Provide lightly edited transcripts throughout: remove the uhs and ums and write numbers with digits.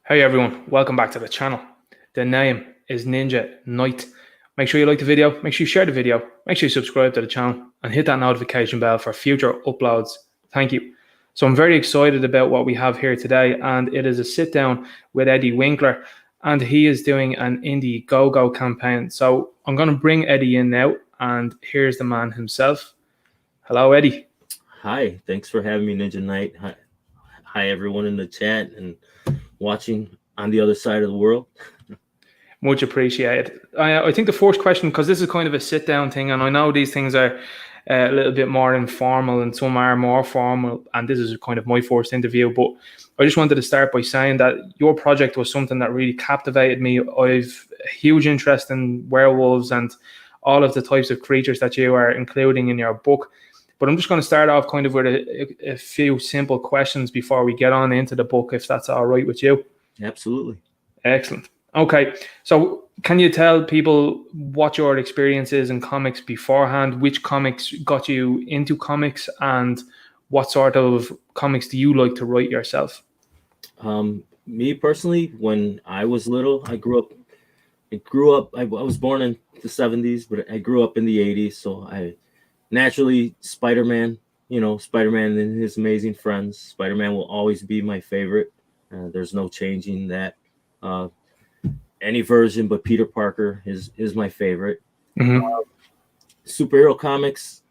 Hey everyone, welcome back to the channel. The name is Ninja Knight. Make sure you like the video, make sure you share the video, make sure you subscribe to the channel and hit that notification bell for future uploads. Thank you. So I'm very excited about what we have here today, and it is a sit down with Eddie Winkler, and he is doing an Indiegogo campaign. So I'm going to bring Eddie in now, and here's the man himself. Hello, Eddie. Hi, thanks for having me, Ninja Knight. Hi everyone in the chat and watching on the other side of the world. Much appreciated. I think the first question, because this is kind of a sit down thing, and I know these things are a little bit more informal and some are more formal, and this is kind of my first interview, but I just wanted to start by saying that your project was something that really captivated me. I've a huge interest in werewolves and all of the types of creatures that you are including in your book. But I'm just going to start off kind of with a few simple questions before we get on into the book, if that's all right with you. Absolutely. Excellent. Okay, so can you tell people what your experience is in comics beforehand? Which comics got you into comics, and what sort of comics do you like to write yourself? Me personally, when I was little, I was born in the 70s, but I grew up in the 80s, so I naturally Spider-Man, Spider-Man and his amazing friends. Spider-Man will always be my favorite. There's no changing that. Any version but Peter Parker is my favorite. Superhero comics,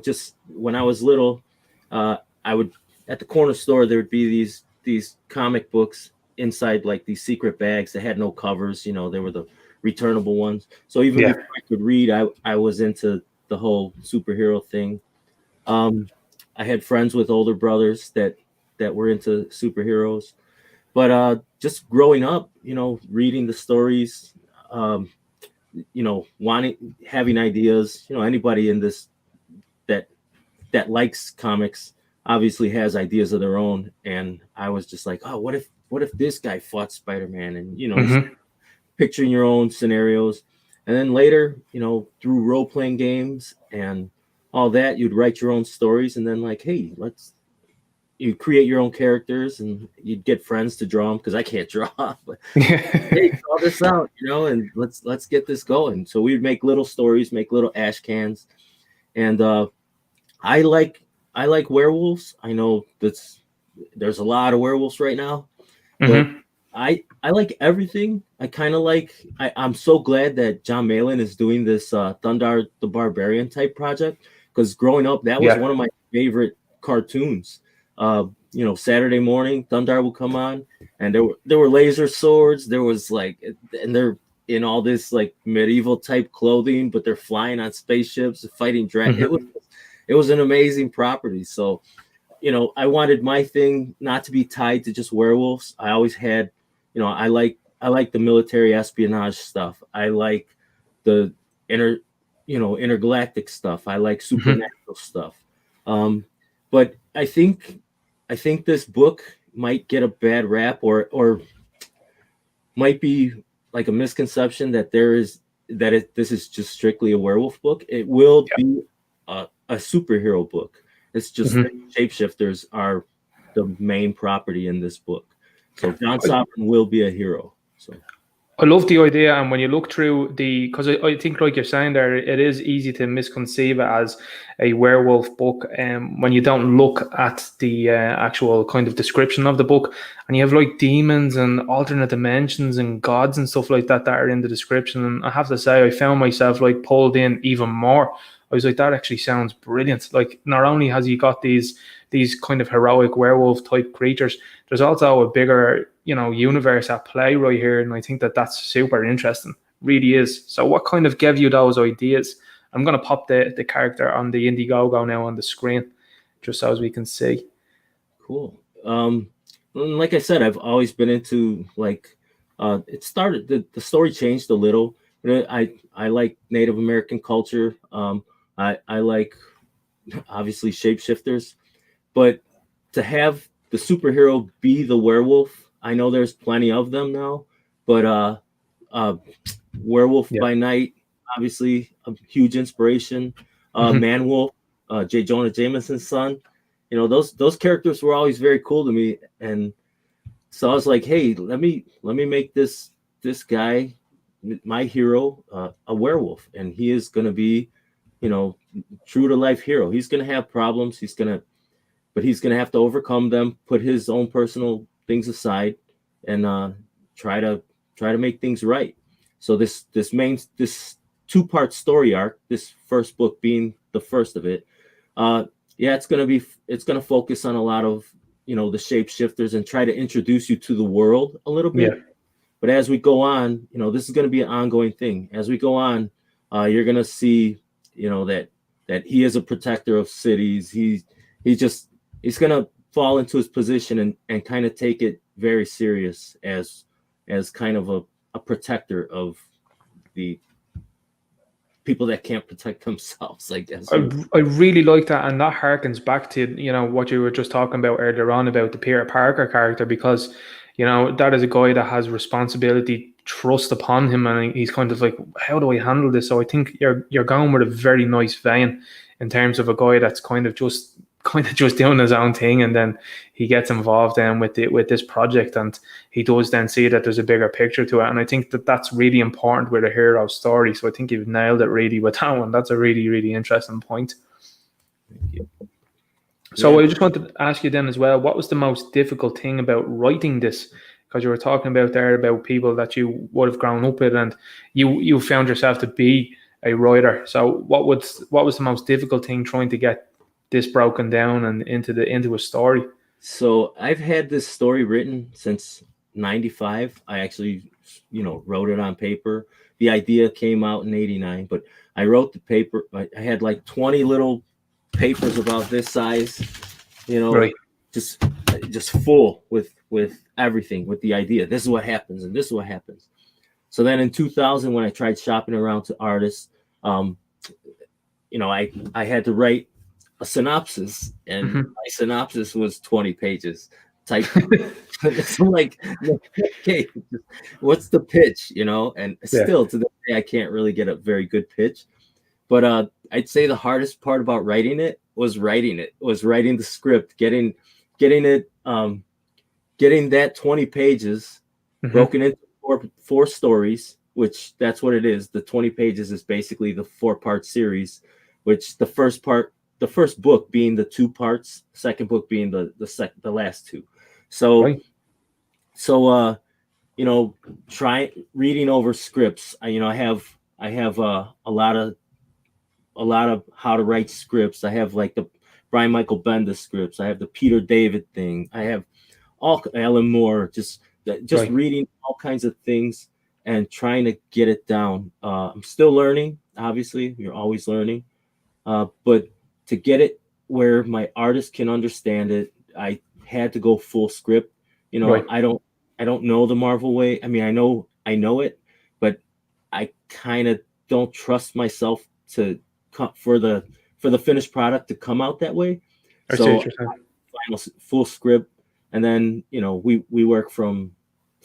just when I was little, I would at the corner store there would be these comic books inside like these secret bags that had no covers. They were the returnable ones. So even before I could read, I was into the whole superhero thing. I had friends with older brothers that were into superheroes. But just growing up, reading the stories, having ideas, anybody in this that likes comics obviously has ideas of their own. And I was just like, oh, what if this guy fought Spider-Man? And, picturing your own scenarios. And then later, through role-playing games and all that, you'd write your own stories. And then like, hey, you create your own characters and you'd get friends to draw them because I can't draw. But hey, draw this out, and let's get this going. So we'd make little stories, make little ash cans, and I like werewolves. I know there's a lot of werewolves right now, but I like everything. I'm so glad that John Malin is doing this Thundar the Barbarian type project, because growing up that was one of my favorite cartoons. Saturday morning, Thundar would come on, and there were laser swords. There was and they're in all this like medieval type clothing, but they're flying on spaceships, fighting dragons. It was an amazing property. So, I wanted my thing not to be tied to just werewolves. I always had, I like the military espionage stuff. I like the intergalactic stuff. I like supernatural stuff. But I think this book might get a bad rap, or might be like a misconception that this is just strictly a werewolf book. It will be a superhero book. It's just that shapeshifters are the main property in this book. So John Sovereign will be a hero. So I love the idea, and when you look through because I think, like you're saying there, it is easy to misconceive it as a werewolf book when you don't look at the actual kind of description of the book, and you have like demons and alternate dimensions and gods and stuff like that are in the description. And I have to say, I found myself like pulled in even more. I was like, that actually sounds brilliant. Like, not only has he got these kind of heroic werewolf type creatures, there's also a bigger universe at play right here, and I think that's super interesting. Really is. So what kind of gave you those ideas? I'm going to pop the character on the Indiegogo now on the screen, just so as we can see. Cool. Like I said, I've always been into it started, the story changed a little, but I like Native American culture. I like obviously shapeshifters, but to have the superhero be the werewolf, I know there's plenty of them now, but Werewolf by Night, obviously a huge inspiration. Man-Wolf, J. Jonah Jameson's son. Those characters were always very cool to me, and so I was like, hey, let me make this guy, my hero, a werewolf, and he is going to be, you know, true to life hero. He's going to have problems. But he's going to have to overcome them, put his own personal things aside, and try to make things right. So this 2-part story arc, this first book being the first of it, it's going to focus on a lot of, you know, the shapeshifters and try to introduce you to the world a little bit. Yeah. But as we go on, you know, this is going to be an ongoing thing. As we go on, you're going to see, you know, that he is a protector of cities. He's going to fall into his position and kind of take it very serious as kind of a protector of the people that can't protect themselves, I guess. I really like that, and that harkens back to, you know, what you were just talking about earlier on about the Peter Parker character, because, you know, that is a guy that has responsibility thrust upon him, and he's kind of like, how do I handle this? So I think you're going with a very nice vein in terms of a guy that's kind of just doing his own thing, and then he gets involved then with this project, and he does then see that there's a bigger picture to it. And I think that's really important with a hero story. So I think you've nailed it really with that one. That's a really, really interesting point. So I just wanted to ask you then as well, what was the most difficult thing about writing this? Because you were talking about there about people that you would have grown up with, and you found yourself to be a writer. So what was the most difficult thing trying to get this broken down and into a story? So I've had this story written since '95. I actually, you know, wrote it on paper. The idea came out in '89, but I wrote the paper. I had like 20 little papers about this size, you know, right. just full with everything, with the idea. This is what happens, and this is what happens. So then in 2000, when I tried shopping around to artists, you know, I had to write a synopsis, and my synopsis was 20 pages type. So I'm like, okay, what's the pitch, you know? And still to this day, I can't really get a very good pitch. But I'd say the hardest part about writing it was writing the script, getting it, getting that 20 pages broken into four stories, which that's what it is. The 20 pages is basically the 4-part series, which the first book being the 2 parts, second book being the last 2. So, you know, try reading over scripts. I have a lot of how to write scripts. I have like the Brian Michael Bendis scripts. I have the Peter David thing. I have all Alan Moore, just reading all kinds of things and trying to get it down. I'm still learning. Obviously, you're always learning. But to get it where my artist can understand it, I had to go full script. You know, I don't know the Marvel way. I mean, I know it, but I kind of don't trust myself to for the finished product to come out that way. So final full script, and then, you know, we work from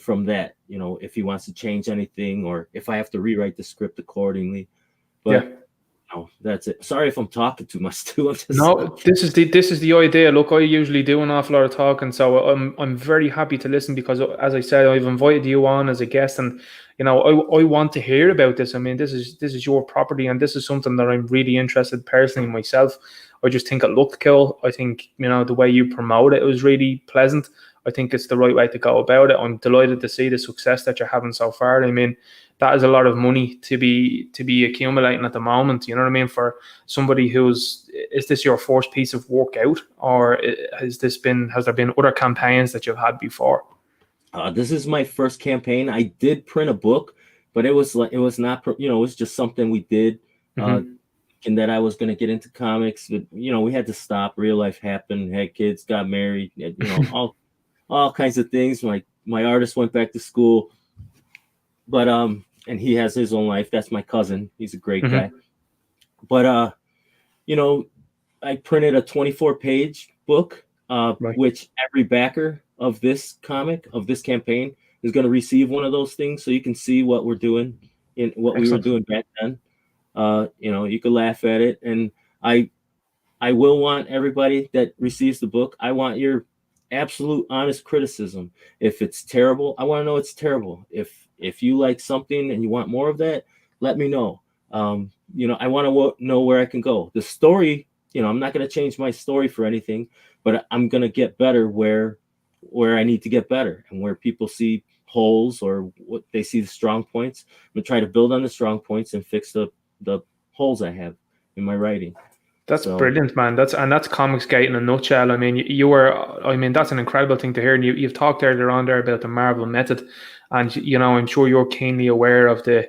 that. You know, if he wants to change anything, or if I have to rewrite the script accordingly. But no, that's it. Sorry if I'm talking too much too. No, this is the idea. Look, I usually do an awful lot of talking, so I'm very happy to listen, because, as I said, I've invited you on as a guest, and, you know, I want to hear about this. I mean, this is your property, and this is something that I'm really interested personally myself. I just think it looked cool. I think, you know, the way you promote it was really pleasant. I think it's the right way to go about it. I'm delighted to see the success that you're having so far. I mean, that is a lot of money to be accumulating at the moment. You know what I mean? For somebody is this your first piece of work out, or has there been other campaigns that you've had before? This is my first campaign. I did print a book, but it was not, you know, it was just something we did, and that I was going to get into comics, but, you know, we had to stop. Real life happened. Had kids, got married, you know, all kinds of things. My artist went back to school. But and he has his own life. That's my cousin. He's a great guy. But you know, I printed a 24-page book, which every backer of this campaign is going to receive one of those things, so you can see what we're doing in what we were doing back then. You know, you can laugh at it, and I will want everybody that receives the book. I want your absolute honest criticism. If it's terrible, I want to know it's terrible. If you like something and you want more of that, let me know. I want to know where I can go. The story, I'm not going to change my story for anything, but I'm going to get better where I need to get better, and where people see holes or what they see the strong points. I'm going to try to build on the strong points and fix the holes I have in my writing. That's brilliant, man. That's Comicsgate in a nutshell. I mean, that's an incredible thing to hear. And you've talked earlier on there about the Marvel method, and I'm sure you're keenly aware of the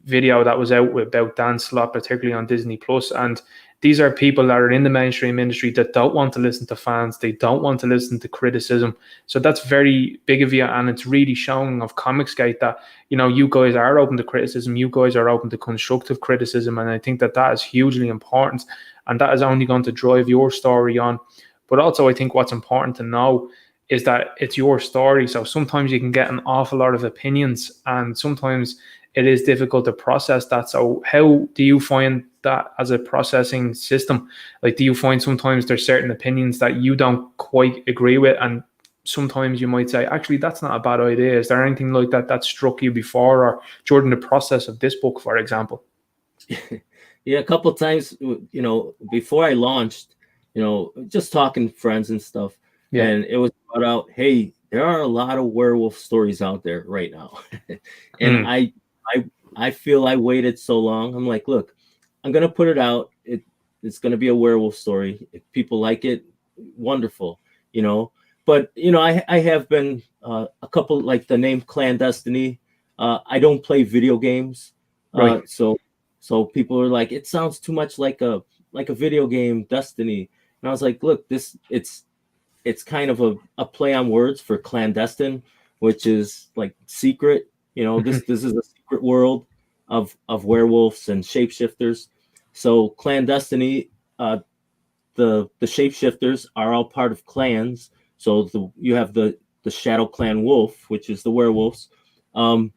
video that was out about Dan Slott, particularly on Disney Plus. And these are people that are in the mainstream industry that don't want to listen to fans. They don't want to listen to criticism. So that's very big of you, and it's really showing of Comicsgate that you guys are open to criticism. You guys are open to constructive criticism, and I think that is hugely important, and that is only going to drive your story on. But also, I think what's important to know is that it's your story. So sometimes you can get an awful lot of opinions, and sometimes it is difficult to process that. So how do you find that as a processing system? Like, do you find sometimes there's certain opinions that you don't quite agree with, and sometimes you might say, actually, that's not a bad idea? Is there anything like that struck you before, or during the process of this book, for example? Yeah, a couple of times, before I launched, just talking to friends and stuff, and it was brought out, hey, there are a lot of werewolf stories out there right now. And I feel I waited so long. I'm like, look, I'm going to put it out. It's going to be a werewolf story. If people like it, wonderful, But, I have been a couple, like the name Clandestiny. I don't play video games. Right. So people are like, it sounds too much like a video game, Destiny. And I was like, look, it's kind of a play on words for clandestine, which is like secret. This is a secret world of werewolves and shapeshifters. So clandestiny, the shapeshifters are all part of clans. So you have the Shadow Clan Wolf, which is the werewolves, and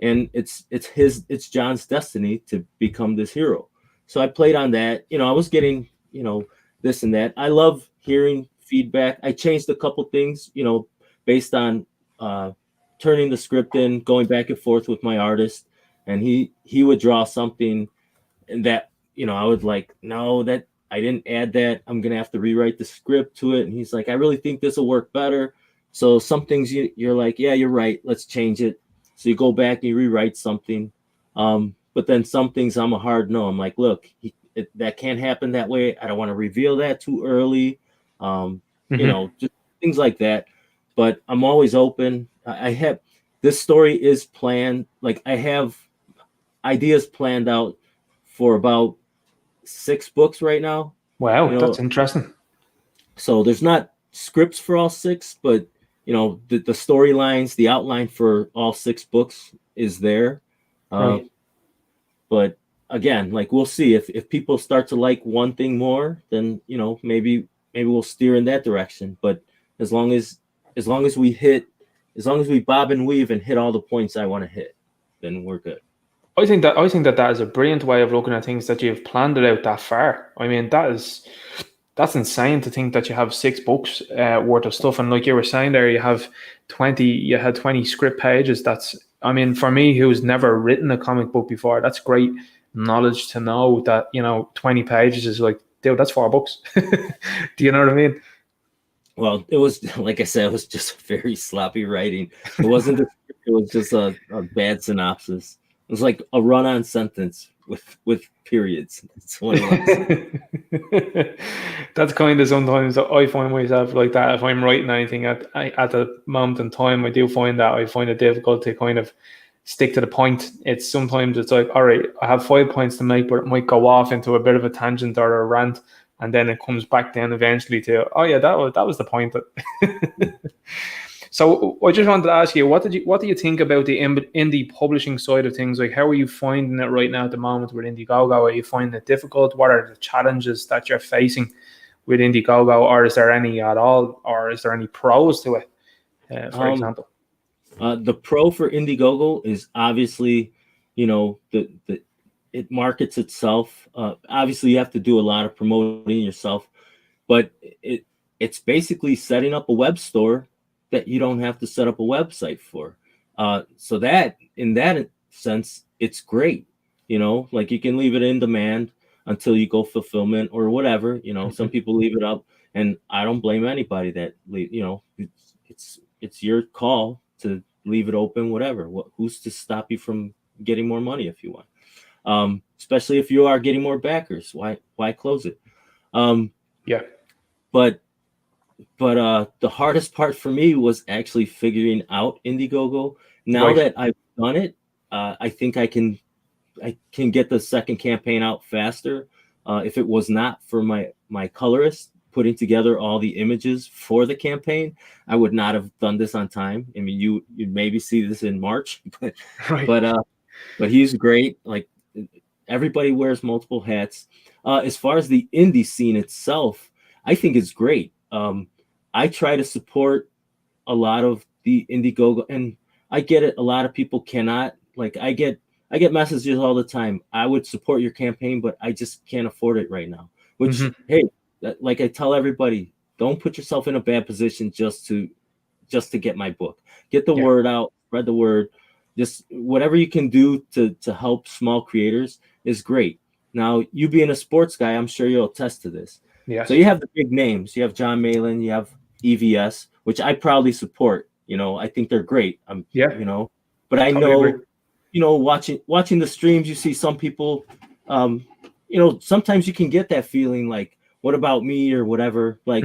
it's John's destiny to become this hero. So I played on that. I was getting this and that. I love hearing feedback. I changed a couple things, based on turning the script in, going back and forth with my artist, and he would draw something that I would like, no, that I didn't add that. I'm gonna have to rewrite the script to it. And he's like, I really think this will work better. So some things you're like, yeah, you're right. Let's change it. So you go back and you rewrite something. But then some things I'm a hard no. I'm like, look, that can't happen that way. I don't want to reveal that too early. Just things like that. But I'm always open. I have this story is planned. Like, I have ideas planned out for about 6 books right now. Wow, that's interesting. So there's not scripts for all 6, but the storylines, the outline for all 6 books is there. Right. But again, like, we'll see if people start to like one thing more, then maybe we'll steer in that direction. But as long as we bob and weave and hit all the points I want to hit, then we're good. I think that is a brilliant way of looking at things, that you've planned it out that far. I mean, that's insane to think that you have 6 books worth of stuff. And like you were saying there, you had 20 script pages. I mean, for me, who's never written a comic book before, that's great knowledge to know that, 20 pages is like, dude, that's 4 books. Do you know what I mean? Well, it was, like I said, it was just very sloppy writing. It wasn't it was just a bad synopsis. It was like a run-on sentence with periods. That's what it was. That's kind of sometimes I find myself like that. If I'm writing anything at the moment in time, I do find that I find it difficult to kind of stick to the point. It's like, all right, I have 5 points to make, but it might go off into a bit of a tangent or a rant, and then it comes back down eventually to, oh yeah, that was the point. So I just wanted to ask you, what do you think about the indie publishing side of things? Like, how are you finding it right now at the moment with Indiegogo? Are you finding it difficult? What are the challenges that you're facing with Indiegogo, or is there any at all, or is there any pros to it, for example? The pro for Indiegogo is obviously, it markets itself. Obviously, you have to do a lot of promoting yourself, but it's basically setting up a web store that you don't have to set up a website for. So that in that sense, it's great. You know, like you can leave it in demand until you go fulfillment or whatever. You know, some people leave it up, and I don't blame anybody that you know, it's your call to leave it open, whatever. Who's to stop you from getting more money if you want? Especially if you are getting more backers, why close it? Yeah. But the hardest part for me was actually figuring out Indiegogo. Now Right. that I've done it, I think I can get the second campaign out faster. If it was not for my colorist putting together all the images for the campaign, I would not have done this on time. I mean, you'd maybe see this in March, Right. but he's great. Like, everybody wears multiple hats. As far as the indie scene itself, I think it's great. I try to support a lot of the Indiegogo, and I get it. A lot of people cannot. Like, I get messages all the time. I would support your campaign, but I just can't afford it right now. Which, hey, like I tell everybody, don't put yourself in a bad position just to get my book. Get the word out, spread the word. Just whatever you can do to help small creators is great. Now, you being a sports guy, I'm sure you'll attest to this. Yes. So you have the big names. You have John Malin, you have EVS, which I proudly support. You know, I think they're great. You know, but I know, agree. you know, watching the streams, you see some people, you know, sometimes you can get that feeling like, what about me or whatever? Like,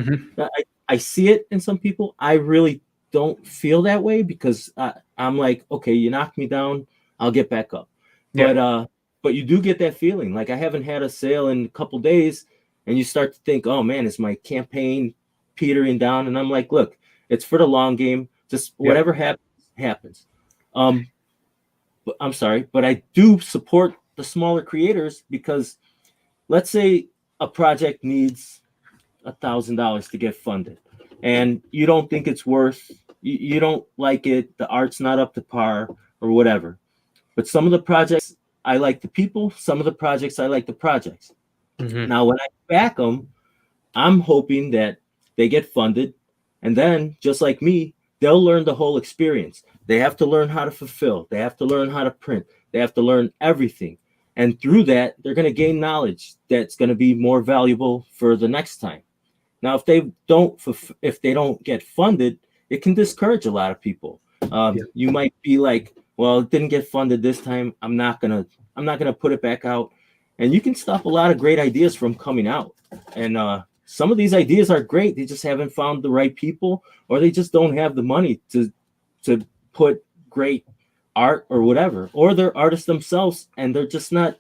I see it in some people. I really don't feel that way because I'm like, okay, you knocked me down, I'll get back up. But you do get that feeling. Like, I haven't had a sale in a couple days, and you start to think, oh man, is my campaign petering down? And I'm like, look, it's for the long game. Just whatever happens. But I'm sorry, but I do support the smaller creators because let's say a project needs $1,000 to get funded, and you don't think it's worth. You don't like it. The art's not up to par or whatever. But some of the projects, I like the people. Some of the projects, I like the projects. Now, when I back them, I'm hoping that they get funded, and then, just like me, they'll learn the whole experience. They have to learn how to fulfill. They have to learn how to print. They have to learn everything. And through that, they're going to gain knowledge that's going to be more valuable for the next time. Now, if they don't get funded, it can discourage a lot of people. You might be like, well, it didn't get funded this time. I'm not gonna put it back out. And you can stop a lot of great ideas from coming out. And some of these ideas are great. They just haven't found the right people, or they just don't have the money to put great art or whatever, or they're artists themselves and they're just not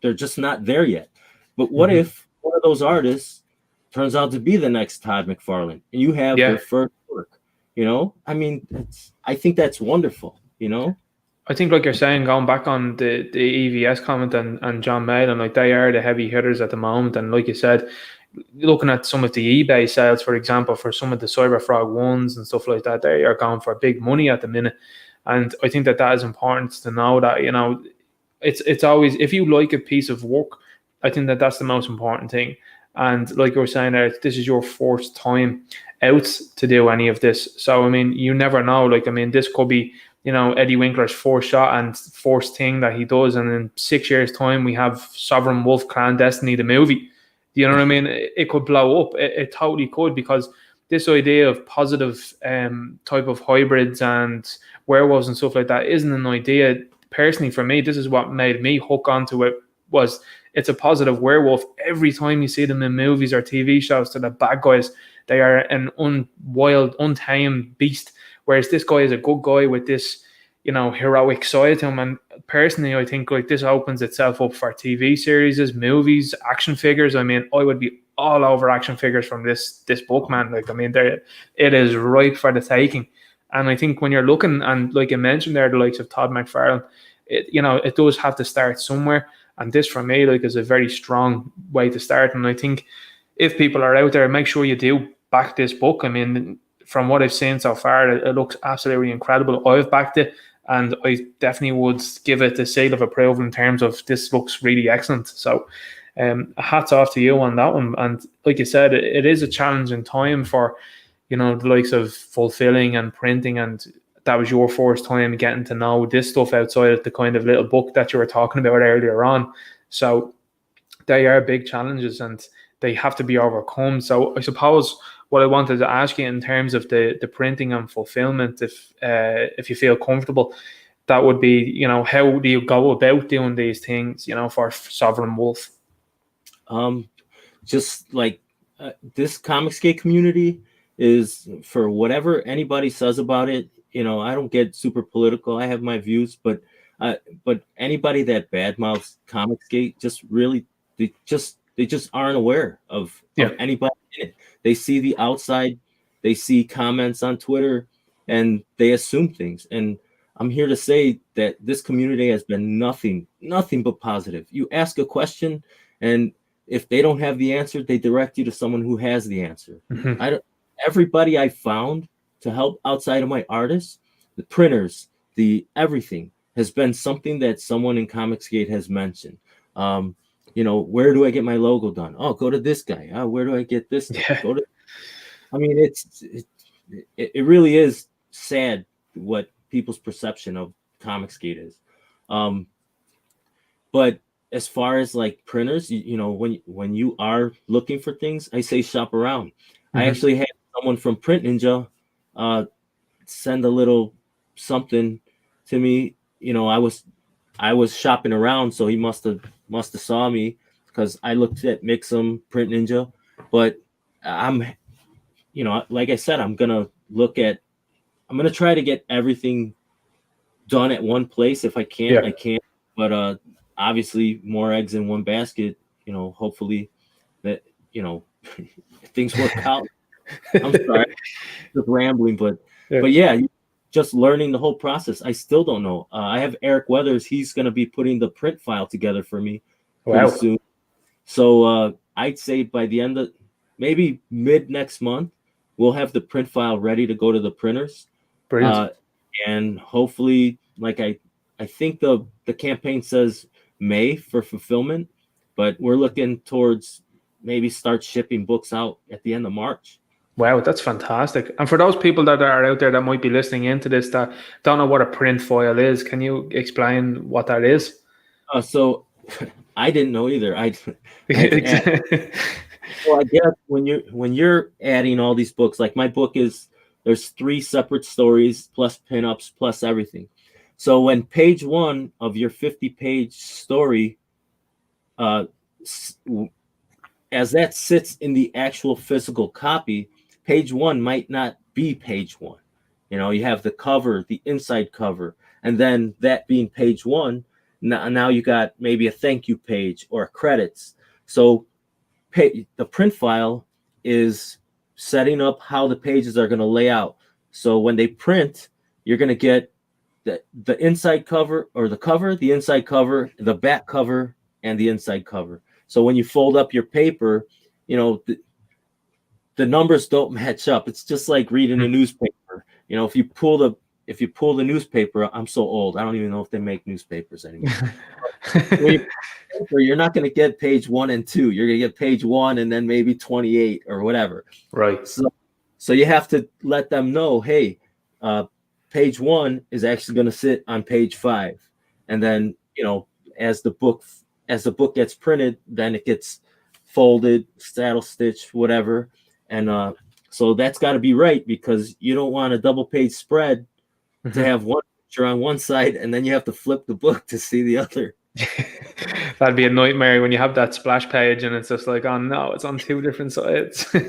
there yet. But what if one of those artists turns out to be the next Todd McFarlane and you have their first work? You know, I mean, I think that's wonderful. You know, I think, like you're saying, going back on the EVS comment and John Malin, like, they are the heavy hitters at the moment. And like you said, looking at some of the eBay sales, for example, for some of the Cyberfrog ones and stuff like that, they are going for big money at the minute. And I think that is important to know that, you know, it's always, if you like a piece of work, I think that that's the most important thing. And like you were saying there, this is your first time out to do any of this. So, I mean, you never know. Like, I mean, this could be, you know, Eddie Winkler's first shot and first thing that he does. And in 6 years' time, we have Sovereign Wolf Clandestiny, the movie. You know what I mean? It could blow up. It totally could, because this idea of positive type of hybrids and werewolves and stuff like that isn't an idea. Personally, for me, this is what made me hook onto it. Was it's a positive werewolf. Every time you see them in movies or TV shows, they're the bad guys. They are an wild, untamed beast. Whereas this guy is a good guy with this, you know, heroic side to him. And personally, I think, like, this opens itself up for TV series, movies, action figures. I mean, I would be all over action figures from this book, man. Like, I mean, it is ripe for the taking. And I think when you're looking, and like you mentioned there, the likes of Todd McFarlane, it does have to start somewhere. And this, for me, like, is a very strong way to start. And I think if people are out there, make sure you do back this book. I mean, from what I've seen so far, it looks absolutely incredible. I've backed it, and I definitely would give it the seal of approval in terms of this looks really excellent. So hats off to you on that one. And like you said, it is a challenging time for, the likes of fulfilling and printing, and that was your first time getting to know this stuff outside of the kind of little book that you were talking about earlier on. So they are big challenges and they have to be overcome. So I suppose what I wanted to ask you in terms of the printing and fulfillment, if you feel comfortable, that would be, how do you go about doing these things, for Sovereign Wolf? Just like this Comicsgate community is, for whatever anybody says about it, I don't get super political. I have my views, but anybody that badmouths Comicsgate just really, they just aren't aware of anybody in it. They see the outside, they see comments on Twitter, and they assume things. And I'm here to say that this community has been nothing but positive. You ask a question, and if they don't have the answer, they direct you to someone who has the answer. Mm-hmm. Everybody I found to help outside of my artists, the printers, the everything, has been something that someone in Comicsgate has mentioned. Where do I get my logo done? Oh, go to this guy. Oh, where do I get this? Go to. I mean, it really is sad what people's perception of Comicsgate is. But as far as like printers, when you are looking for things, I say shop around. Mm-hmm. I actually had someone from Print Ninja send a little something to me. I was shopping around, so he must have saw me, because I looked at Mixum, Print Ninja. But I'm like I said, I'm gonna try to get everything done at one place. If I can't, I can't. But obviously, more eggs in one basket. Hopefully that things work out. I'm sorry, just rambling, but yeah, just learning the whole process. I still don't know. I have Eric Weathers. He's going to be putting the print file together for me pretty soon. So I'd say by the end of maybe mid next month, we'll have the print file ready to go to the printers. Brilliant. And hopefully, like I think the campaign says May for fulfillment, but we're looking towards maybe start shipping books out at the end of March. Wow, that's fantastic. And for those people that are out there that might be listening into this that don't know what a print file is, can you explain what that is? So I didn't know either. Well, I guess when you're adding all these books, like my book there's 3 separate stories plus pinups plus everything. So when page 1 of your 50-page story, as that sits in the actual physical copy, page 1 might not be page 1. You have the cover, the inside cover, and then that being page 1, now you got maybe a thank you page or credits. So the print file is setting up how the pages are going to lay out. So when they print, you're going to get the inside cover, or the cover, the inside cover, the back cover, and the inside cover. So when you fold up your paper, the numbers don't match up. It's just like reading a newspaper. If you pull the newspaper, I'm so old, I don't even know if they make newspapers anymore. You're not going to get page 1 and 2. You're going to get page 1 and then maybe 28 or whatever. Right. So you have to let them know, hey, page 1 is actually going to sit on page 5, and then as the book gets printed, then it gets folded, saddle stitched, whatever. And so that's got to be right, because you don't want a double page spread to have one picture on one side and then you have to flip the book to see the other. That'd be a nightmare when you have that splash page and it's just like, oh no, it's on 2 different sides. So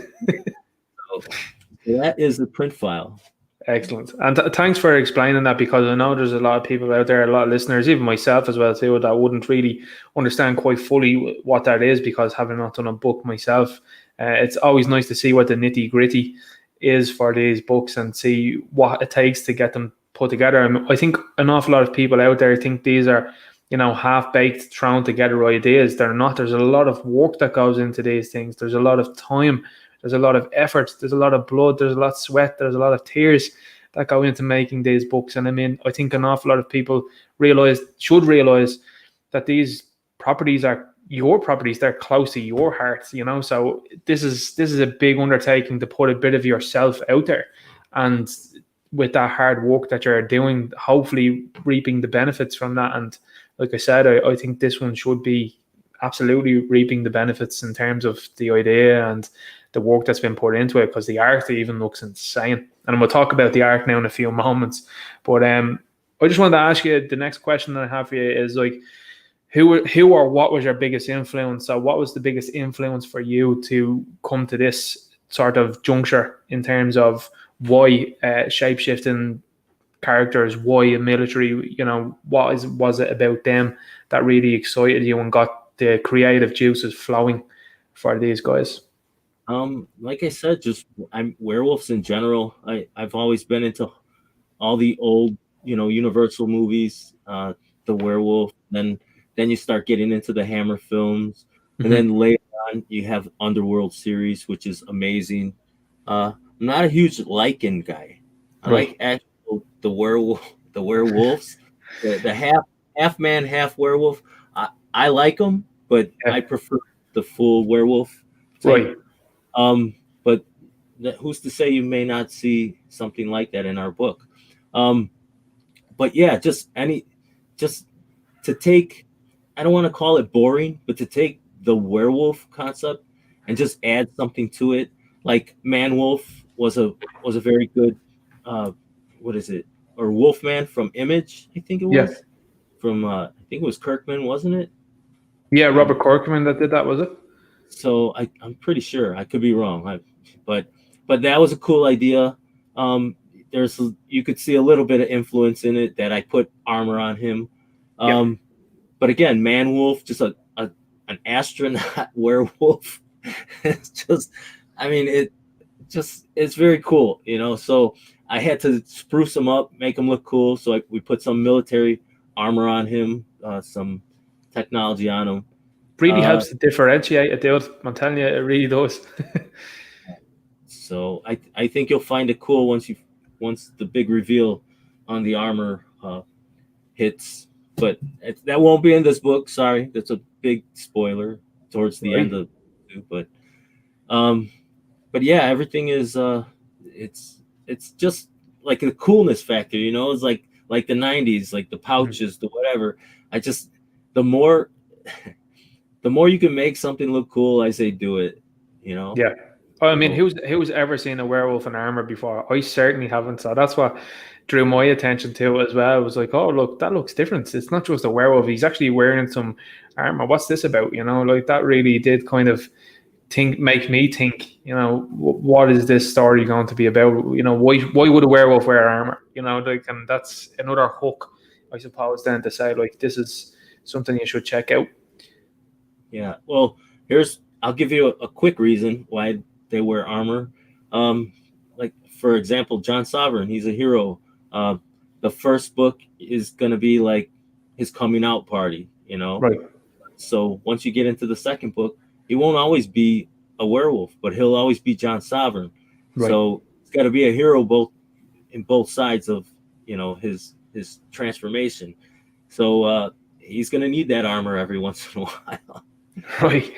that is the print file. Excellent. And thanks for explaining that, because I know there's a lot of people out there, a lot of listeners, even myself as well too, that wouldn't really understand quite fully what that is, because having not done a book myself, it's always nice to see what the nitty gritty is for these books and see what it takes to get them put together. And I think an awful lot of people out there think these are, half-baked, thrown together ideas. They're not. There's a lot of work that goes into these things. There's a lot of time. There's a lot of effort. There's a lot of blood. There's a lot of sweat. There's a lot of tears that go into making these books. And I think an awful lot of people should realize that these properties are your properties, they're close to your heart, you know. So this is a big undertaking to put a bit of yourself out there, and with that hard work that you're doing, hopefully reaping the benefits from that. And like I said, I think this one should be absolutely reaping the benefits in terms of the idea and the work that's been put into it, because the art even looks insane. And we'll talk about the art now in a few moments. But I just wanted to ask you, the next question that I have for you is like, who or what was your biggest influence? So what was the biggest influence for you to come to this sort of juncture in terms of why shape-shifting characters, why a military, you know, was it about them that really excited you and got the creative juices flowing for these guys? Like I said, just I'm werewolves in general. I've always been into all the old, you know, Universal movies, the werewolf, then you start getting into the Hammer films, and then later on you have Underworld series, which is amazing. I'm not a huge Lycan guy. I like actual the werewolves, the half man, half werewolf. I like them, but I prefer the full werewolf type. But who's to say you may not see something like that in our book? But yeah, just to take, I don't want to call it boring, but to take the werewolf concept and just add something to it. Like Man Wolf was a very good, what is it? Or Wolfman from Image, I think it was. Yeah. From I think it was Kirkman, wasn't it? Yeah, Robert Kirkman that did that, was it? So I'm pretty sure. I could be wrong. But that was a cool idea. You could see a little bit of influence in it that I put armor on him. But again, Man Wolf, just an astronaut werewolf. It's just, I mean, it's very cool, you know. So I had to spruce him up, make him look cool. So we put some military armor on him, some technology on him. Really helps to differentiate it, dude. I'm telling you, it really does. So I think you'll find it cool once the big reveal on the armor hits. But that won't be in this book. Sorry, that's a big spoiler towards the end of it. But yeah, everything is it's just like the coolness factor, you know. It's like the 90s, like the pouches, the whatever. The more you can make something look cool, I say do it, you know. Yeah. I mean, who's ever seen a werewolf in armor before? I certainly haven't. So that's what drew my attention to it as well. It was like, oh, look, that looks different. It's not just a werewolf. He's actually wearing some armor. What's this about? You know, like that really did kind of make me think, you know, what is this story going to be about? You know, why would a werewolf wear armor? You know, like, and that's another hook, I suppose, then to say, like, this is something you should check out. Yeah. Well, I'll give you a quick reason why they wear armor. Like, for example, John Sovereign, he's a hero. The first book is going to be like his coming out party, you know? Right. So once you get into the second book, he won't always be a werewolf, but he'll always be John Sovereign. Right. So it's got to be a hero in both sides of, you know, his transformation. So he's going to need that armor every once in a while. Right.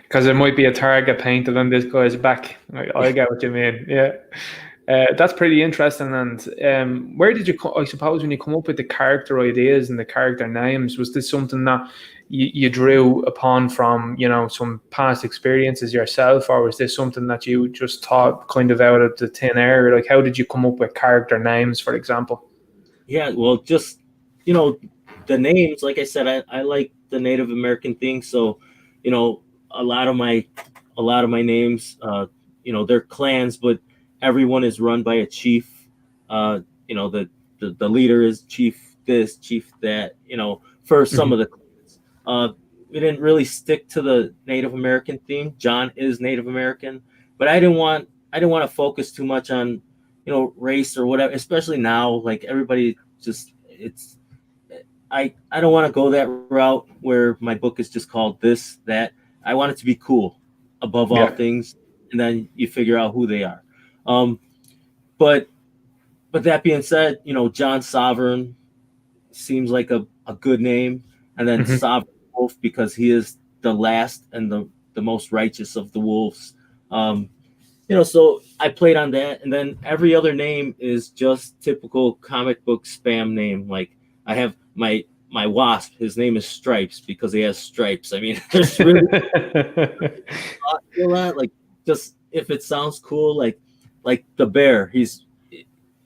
Because there might be a target painted on this guy's back. I get what you mean. Yeah. That's pretty interesting. And where did you, I suppose, when you come up with the character ideas and the character names, was this something that you drew upon from, you know, some past experiences yourself, or was this something that you just thought kind of out of the thin air? Like, how did you come up with character names, for example? Yeah, well, just, you know, the names, like I said, I like the Native American thing. So, you know, a lot of my names, you know, they're clans, but everyone is run by a chief. You know, the leader is chief this, chief that, you know, for some of the clans. We didn't really stick to the Native American theme. John is Native American, but I didn't want to focus too much on, you know, race or whatever, especially now, like everybody just, I don't want to go that route where my book is just called this, that. I want it to be cool above all things, and then you figure out who they are. But that being said, you know, John Sovereign seems like a good name, and then Sovereign wolf because he is the last and the most righteous of the wolves. So I played on that, and then every other name is just typical comic book spam name. Like I have my wasp, his name is Stripes because he has stripes. I mean, there's really a lot. Like just if it sounds cool, like the bear, he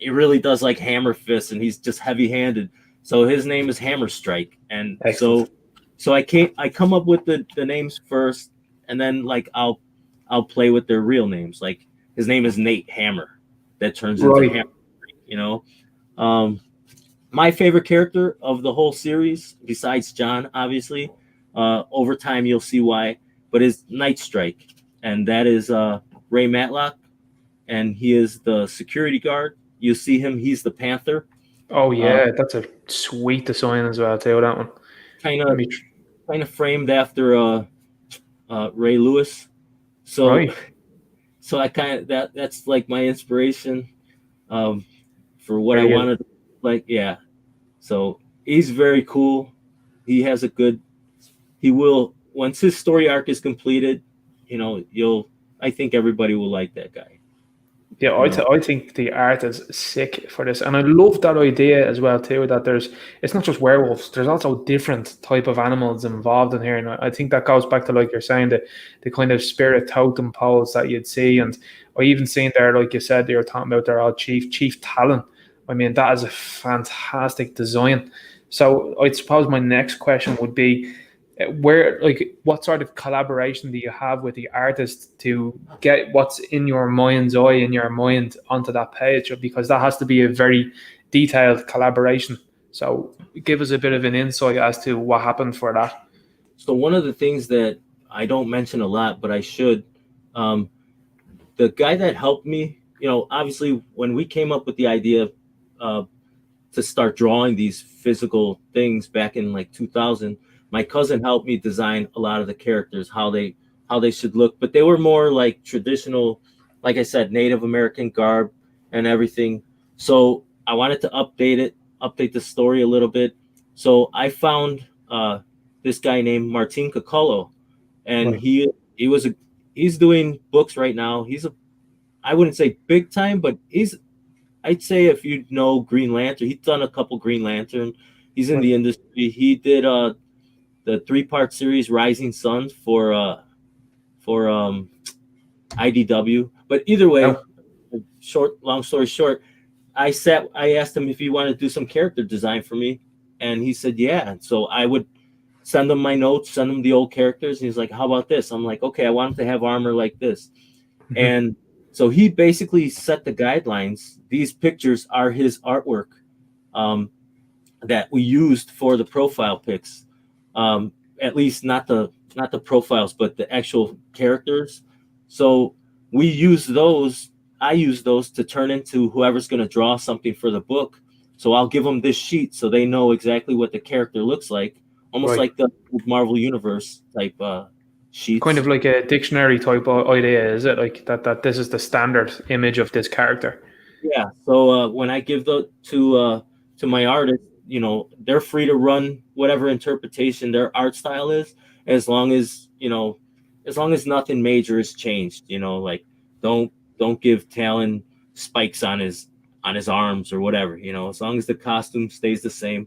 really does like hammer fists, and he's just heavy handed. So his name is Hammer Strike, and Excellent. so I come up with the names first, and then like I'll play with their real names. Like his name is Nate Hammer, that turns into Hammer. My favorite character of the whole series, besides John, obviously, over time you'll see why, but is Night Strike, and that is Ray Matlock, and he is the security guard. You see him; he's the Panther. Oh yeah, that's a sweet design as well too. That one. Kind of framed after Ray Lewis. So I kind of that's like my inspiration for what I wanted to like. Yeah. So he's very cool. He has he will, once his story arc is completed, I think everybody will like that guy. Yeah, I think the art is sick for this, and I love that idea as well too. That it's not just werewolves. There's also different type of animals involved in here, and I think that goes back to, like you're saying, the kind of spirit totem poles that you'd see. And I even seen there, like you said, they were talking about their old Chief Talon. I mean, that is a fantastic design. So I suppose my next question would be, what sort of collaboration do you have with the artist to get what's in your mind's eye, in your mind, onto that page? Because that has to be a very detailed collaboration. So give us a bit of an insight as to what happened for that. So one of the things that I don't mention a lot, but I should, the guy that helped me, obviously when we came up with the idea to start drawing these physical things back in like 2000, my cousin helped me design a lot of the characters, how they should look, but they were more like traditional, like I said, Native American garb and everything. So I wanted to update the story a little bit. So I found this guy named Martin Cacullo, and he's doing books right now. I wouldn't say big time, but I'd say if you know Green Lantern, he's done a couple Green Lantern. He's in the industry. He did the 3-part series Rising Suns for IDW. But either way, long story short, I asked him if he wanted to do some character design for me, and he said yeah. So I would send him my notes, send him the old characters, and he's like, how about this? I'm like, okay, I want him to have armor like this. Mm-hmm. And so he basically set the guidelines. These pictures are his artwork that we used for the profile pics. At least not the profiles, but the actual characters. So we use those. I use those to turn into whoever's going to draw something for the book. So I'll give them this sheet so they know exactly what the character looks like, almost like the Marvel Universe type sheets. Kind of like a dictionary type idea, is it? Like that this is the standard image of this character. Yeah. So when I give to my artist, they're free to run whatever interpretation their art style is, as long as nothing major is changed. Like don't give Talon spikes on his arms or whatever. As long as the costume stays the same.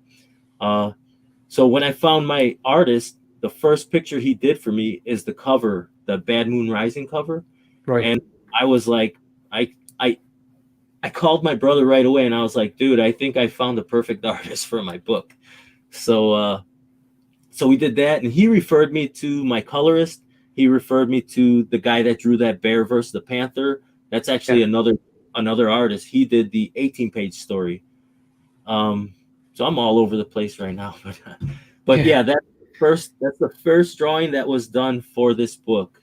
So when I found my artist, the first picture he did for me is the cover, the Bad Moon Rising cover. Right. And I was like, I called my brother right away, and I was like, dude, I think I found the perfect artist for my book. So we did that, and he referred me to my colorist. He referred me to the guy that drew that bear versus the panther. That's actually another artist. He did the 18-page story. So I'm all over the place right now, but yeah, that's the first drawing that was done for this book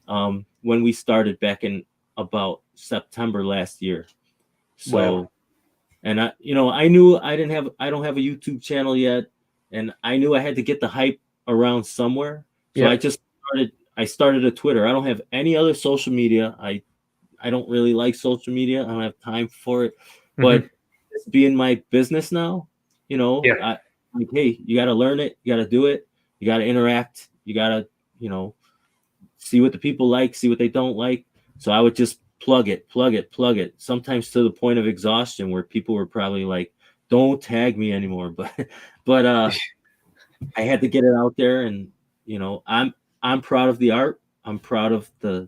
when we started back in about September last year. So, and I knew I don't have a YouTube channel yet, and I knew I had to get the hype around somewhere. So I started a Twitter. I don't have any other social media. I don't really like social media. I don't have time for it. Mm-hmm. But it's being my business now, like, hey, you got to learn it. You got to do it. You got to interact. You got to, see what the people like, see what they don't like. So I would just plug it. Sometimes to the point of exhaustion where people were probably like, don't tag me anymore. But I had to get it out there, and I'm proud of the art. I'm proud of the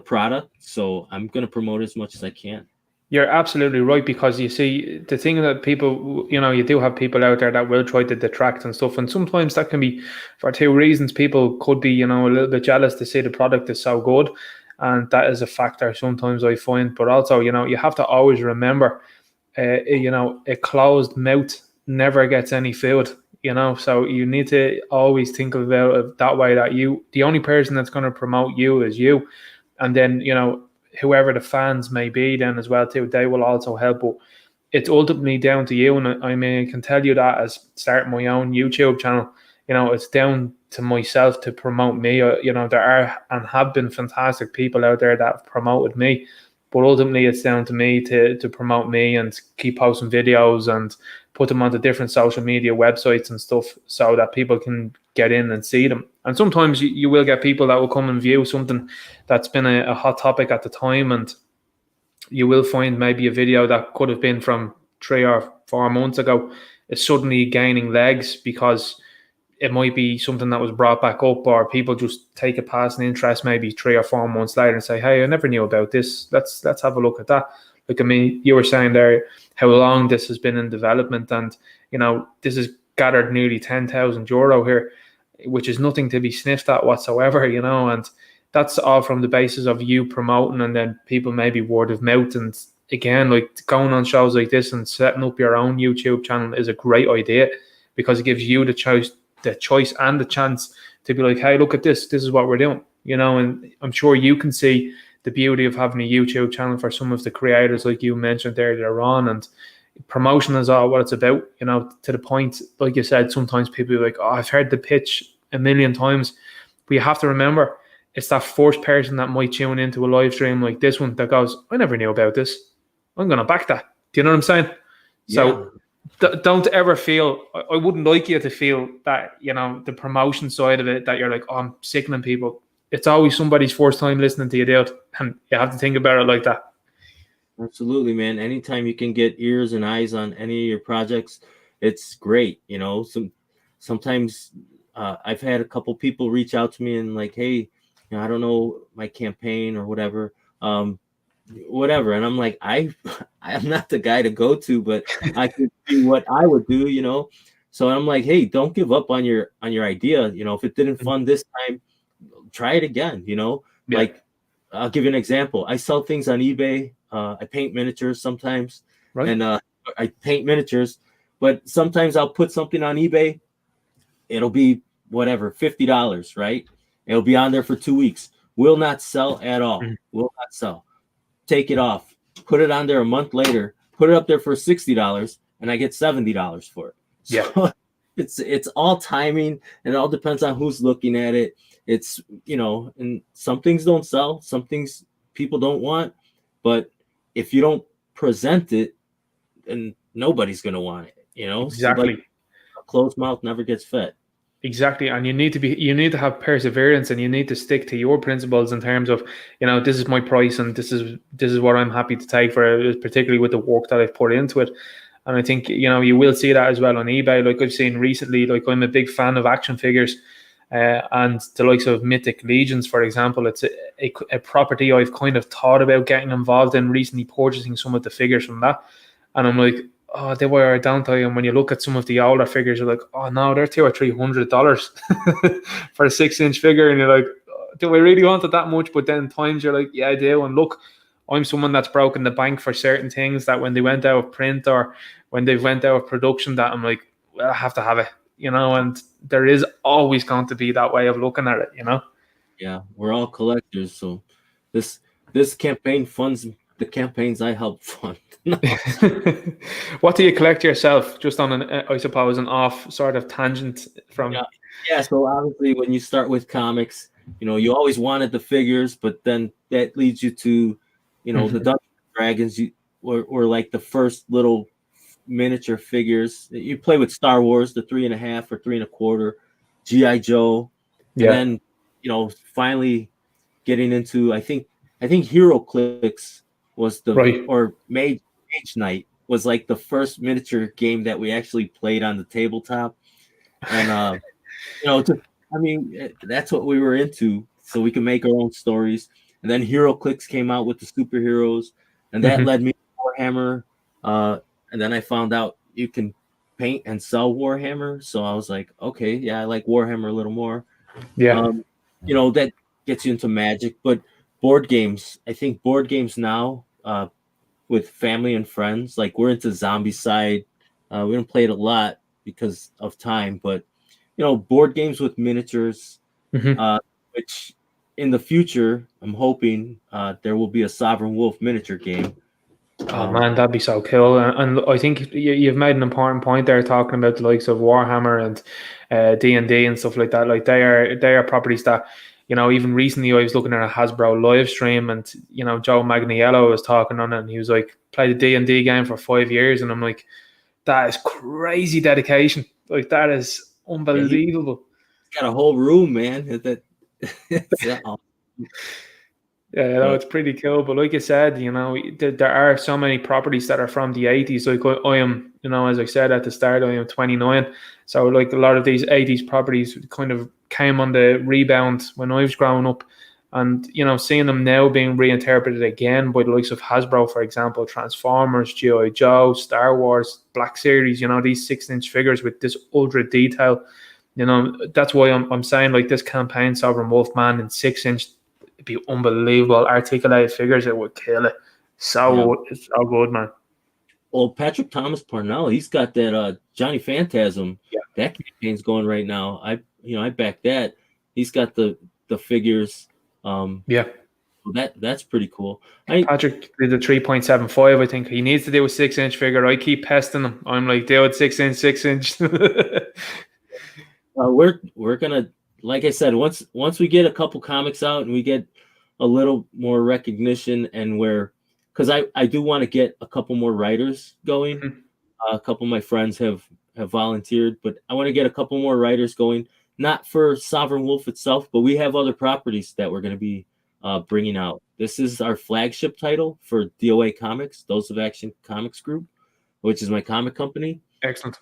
product. So I'm going to promote as much as I can. You're absolutely right, because you see, the thing that people, you do have people out there that will try to detract and stuff, and sometimes that can be for two reasons. People could be, a little bit jealous to see the product is so good, and that is a factor sometimes, I find. But also, you have to always remember, a closed mouth never gets any food. So you need to always think about it that way, that the only person that's going to promote you is you, and then whoever the fans may be then as well too, they will also help. But it's ultimately down to you, and I can tell you that as starting my own YouTube channel, it's down to myself to promote me. There are and have been fantastic people out there that have promoted me, but ultimately it's down to me to promote me and keep posting videos and put them onto different social media websites and stuff, so that people can get in and see them. And sometimes you will get people that will come and view something that's been a hot topic at the time, and you will find maybe a video that could have been from 3 or 4 months ago is suddenly gaining legs, because it might be something that was brought back up, or people just take a passing interest maybe 3 or 4 months later and say, hey, I never knew about this. Let's have a look at that. Like, I mean, you were saying there how long this has been in development, and this has gathered nearly €10,000 here, which is nothing to be sniffed at whatsoever, and that's all from the basis of you promoting, and then people maybe word of mouth. And again, like, going on shows like this and setting up your own YouTube channel is a great idea, because it gives you the choice and the chance to be like, hey, look at this is what we're doing, and I'm sure you can see the beauty of having a YouTube channel for some of the creators like you mentioned earlier on. And promotion is all what it's about, to the point, like you said, sometimes people are like, oh, I've heard the pitch a million times, but you have to remember, it's that first person that might tune into a live stream like this one that goes, I never knew about this, I'm going to back that. Do you know what I'm saying? So don't ever feel, I wouldn't like you to feel that, the promotion side of it, that you're like, oh, I'm sickening people. It's always somebody's first time listening to you, dude, and you have to think about it like that. Absolutely, man. Anytime you can get ears and eyes on any of your projects, it's great. Sometimes I've had a couple people reach out to me and like, hey, I don't know my campaign or whatever, whatever. And I'm like, I'm not the guy to go to, but I could do what I would do, So I'm like, hey, don't give up on your idea. If it didn't fund this time, try it again. Like, I'll give you an example. I sell things on eBay. I paint miniatures sometimes, right? And I paint miniatures, but sometimes I'll put something on eBay. It'll be whatever, $50, right? It'll be on there for 2 weeks. Will not sell at all. Will not sell. Take it off. Put it on there a month later. Put it up there for $60, and I get $70 for it. So it's all timing, and it all depends on who's looking at it. It's, and some things don't sell, some things people don't want, but if you don't present it, then nobody's going to want it, Exactly. So, like, a closed mouth never gets fed. Exactly. And you need to have perseverance, and you need to stick to your principles in terms of, this is my price, and this is what I'm happy to take for it, particularly with the work that I've put into it. And I think, you will see that as well on eBay. Like, I've seen recently, like, I'm a big fan of action figures, and the likes of Mythic Legions, for example. It's a property I've kind of thought about getting involved in, recently purchasing some of the figures from that. And I'm like, oh, they were down to you. And when you look at some of the older figures, you're like, oh no, they're $200 or $300 for a 6-inch figure. And you're like, do I really want it that much? But then times you're like, yeah, I do. And look, I'm someone that's broken the bank for certain things that when they went out of print or when they went out of production, that I'm like, well, I have to have it, and there is always going to be that way of looking at it, Yeah, we're all collectors. So this campaign funds the campaigns I help fund. What do you collect yourself, just on I suppose, an off sort of tangent from? Yeah. So obviously when you start with comics, you always wanted the figures, but then that leads you to, the Dungeons and Dragons, or like the first little miniature figures. You play with Star Wars, the 3.5 or 3 1/4. GI Joe, and Yeah. then finally getting into I think HeroClix was Right. Mage Knight was like the first miniature game that we actually played on the tabletop, and that's what we were into, so we could make our own stories. And then HeroClix came out with the superheroes, and that Mhm. led me to Warhammer. And then I found out you can paint and sell Warhammer, so I was like, okay, yeah, I like Warhammer a little more. Yeah. That gets you into Magic, but board games. I think board games now, with family and friends, like we're into Zombie Side. We don't play it a lot because of time, but board games with miniatures, Mhm. which in the future, I'm hoping there will be a Sovereign Wolf miniature game. Oh man, that'd be so cool. And I think you've made an important point there, talking about the likes of Warhammer and D&D and stuff like that. Like they are properties that, even recently I was looking at a Hasbro live stream, and Joe Magniello was talking on it, and he was like, played a D&D game for 5 years, and I'm like, that is crazy dedication. Like that is Yeah, he's unbelievable. got a whole room, man. It's, Yeah, but it's pretty cool. But like I said, there are so many properties that are from the 80s. Like I am, as I said at the start, I am 29. So like a lot of these 80s properties kind of came on the rebound when I was growing up. And, seeing them now being reinterpreted again by the likes of Hasbro, for example, Transformers, G.I. Joe, Star Wars, Black Series, these 6-inch figures with this ultra detail. That's why I'm saying, like, this campaign, Sovereign Wolf Man in 6-inch, it'd be unbelievable. Articulated figures, it would kill it. yeah. It's so good, man. Well, Patrick Thomas Parnell, he's got that Johnny Phantasm. Yeah. That campaign's going right now. I back that. He's got the figures. Yeah. That's pretty cool. Patrick did a 3.75, I think. He needs to do a 6-inch figure. I keep pesting him. I'm like, do it 6-inch, 6-inch. We're gonna, like I said, once we get a couple comics out and we get a little more recognition, and because I do want to get a couple more writers going. A couple of my friends have volunteered, but I want to get a couple more writers going, not for Sovereign Wolf itself, but we have other properties that we're going to be bringing out. This is our flagship title for DOA Comics, Dose of Action Comics Group, which is my comic company. Excellent.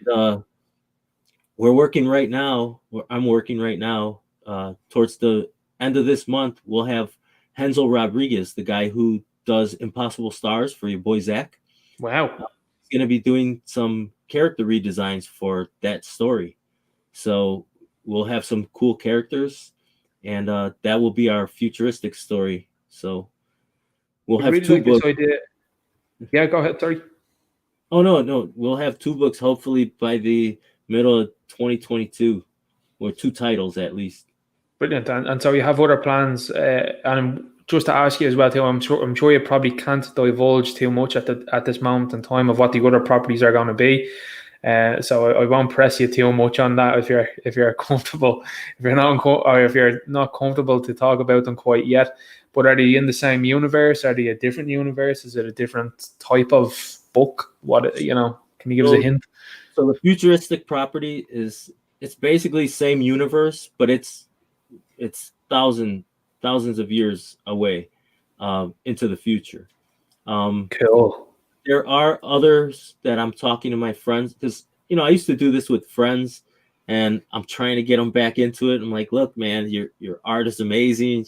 We're working right now. I'm working right now. Towards the end of this month, we'll have Henzel Rodriguez, the guy who does Impossible Stars for your boy Zach. Wow. He's going to be doing some character redesigns for that story. So we'll have some cool characters, and that will be our futuristic story. So we'll have really 2 like books. this idea. Yeah, go ahead. Sorry. Oh, no. We'll have 2 books hopefully by the middle of 2022, or 2 titles at least. Brilliant. And so you have other plans. And just to ask you as well, too, I'm sure you probably can't divulge too much at this moment in time of what the other properties are going to be. So I won't press you too much on that if you're comfortable. If you're not comfortable to talk about them quite yet. But are they in the same universe? Are they a different universe? Is it a different type of book? Can you give us a hint? So the futuristic property it's basically same universe, but it's thousands of years away into the future. Cool. There are others that I'm talking to my friends, because I used to do this with friends, and I'm trying to get them back into it. I'm like, look, man, your art is amazing,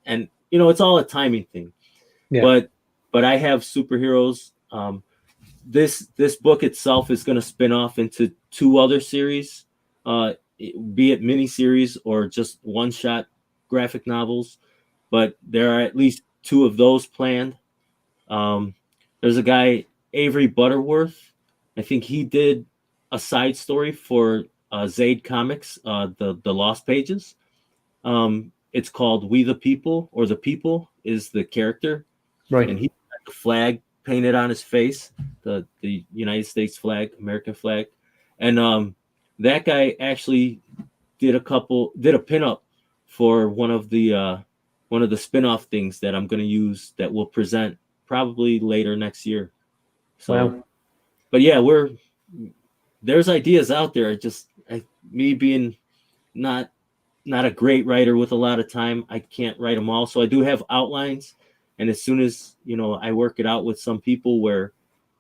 and it's all a timing thing. Yeah. But I have superheroes. This book itself is going to spin off into 2 other series, be it miniseries or just one-shot graphic novels. But there are at least 2 of those planned. There's a guy, Avery Butterworth. I think he did a side story for Zaid Comics, the Lost Pages. It's called We the People, or The People is the character. Right. And he got the flag painted on his face, the United States flag, American flag. And that guy actually did a pinup for one of the spin-off things that I'm going to use, that we'll present probably later next year. So, wow. But yeah, there's ideas out there. Me being not a great writer with a lot of time. I can't write them all. So I do have outlines. And as soon as, I work it out with some people where,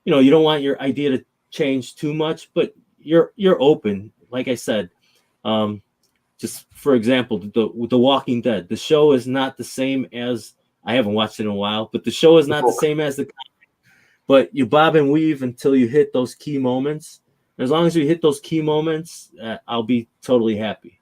you don't want your idea to change too much, but you're open. Like I said, just for example, the Walking Dead, the show is not the same as, I haven't watched it in a while, but the show is not the same as the comic. But you bob and weave until you hit those key moments. As long as you hit those key moments, I'll be totally happy.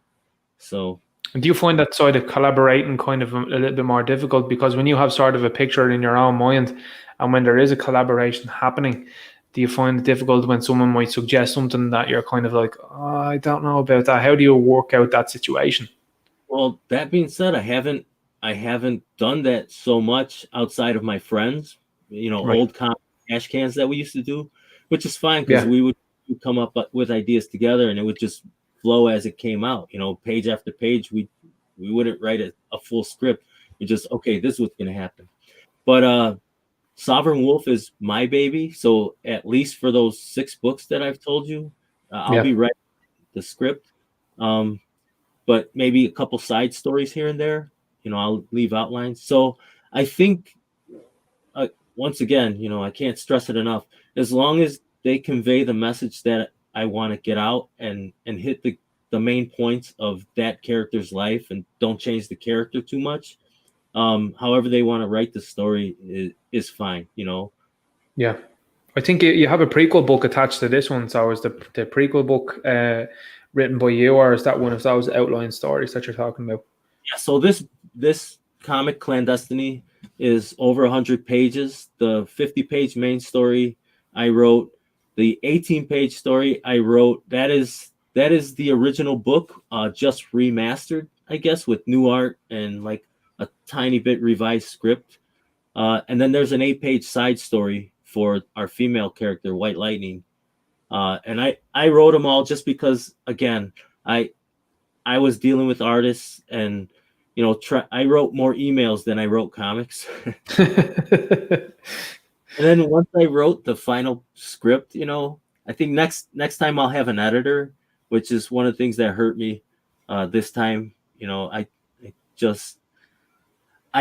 So, do you find that sort of collaborating kind of a little bit more difficult? Because when you have sort of a picture in your own mind, and when there is a collaboration happening, do you find it difficult when someone might suggest something that you're kind of like, oh, I don't know about that? How do you work out that situation? Well, that being said, I haven't done that so much outside of my friends, right. Old cash cans that we used to do, which is fine because we would come up with ideas together and it would just flow as it came out. Page after page, we wouldn't write a full script. We just, okay, this is what's going to happen. But Sovereign Wolf is my baby. So at least for those 6 books that I've told you, I'll be writing the script. But maybe a couple side stories here and there, I'll leave outlines. So I think, once again, I can't stress it enough. As long as they convey the message that I want to get out and hit the main points of that character's life and don't change the character too much. However they want to write the story is fine, Yeah. I think you have a prequel book attached to this one. So is the prequel book written by you, or is that one of those outline stories that you're talking about? Yeah, so this comic, Clandestiny, is over 100 pages. The 50-page main story I wrote. The 18-page story I wrote, that is the original book, just remastered, I guess, with new art and like a tiny bit revised script. And then there's an 8-page side story for our female character, White Lightning. And I wrote them all just because, again, I was dealing with artists and, I wrote more emails than I wrote comics. And then once I wrote the final script, I think next time I'll have an editor, which is one of the things that hurt me this time. I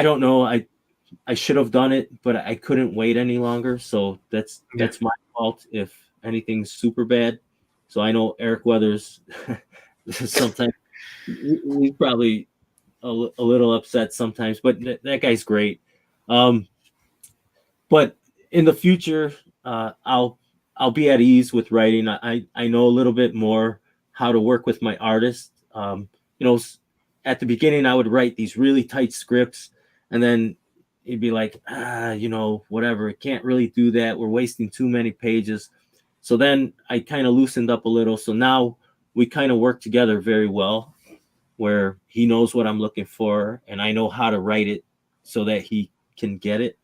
don't know. I should have done it, but I couldn't wait any longer. So that's my fault if anything's super bad. So I know Eric Weathers sometimes he's probably a little upset sometimes, but that guy's great. But in the future, I'll be at ease with writing. I know a little bit more how to work with my artist. At the beginning, I would write these really tight scripts, and then it'd be like, whatever. Can't really do that. We're wasting too many pages. So then I kind of loosened up a little. So now we kind of work together very well, where he knows what I'm looking for, and I know how to write it so that he can get it.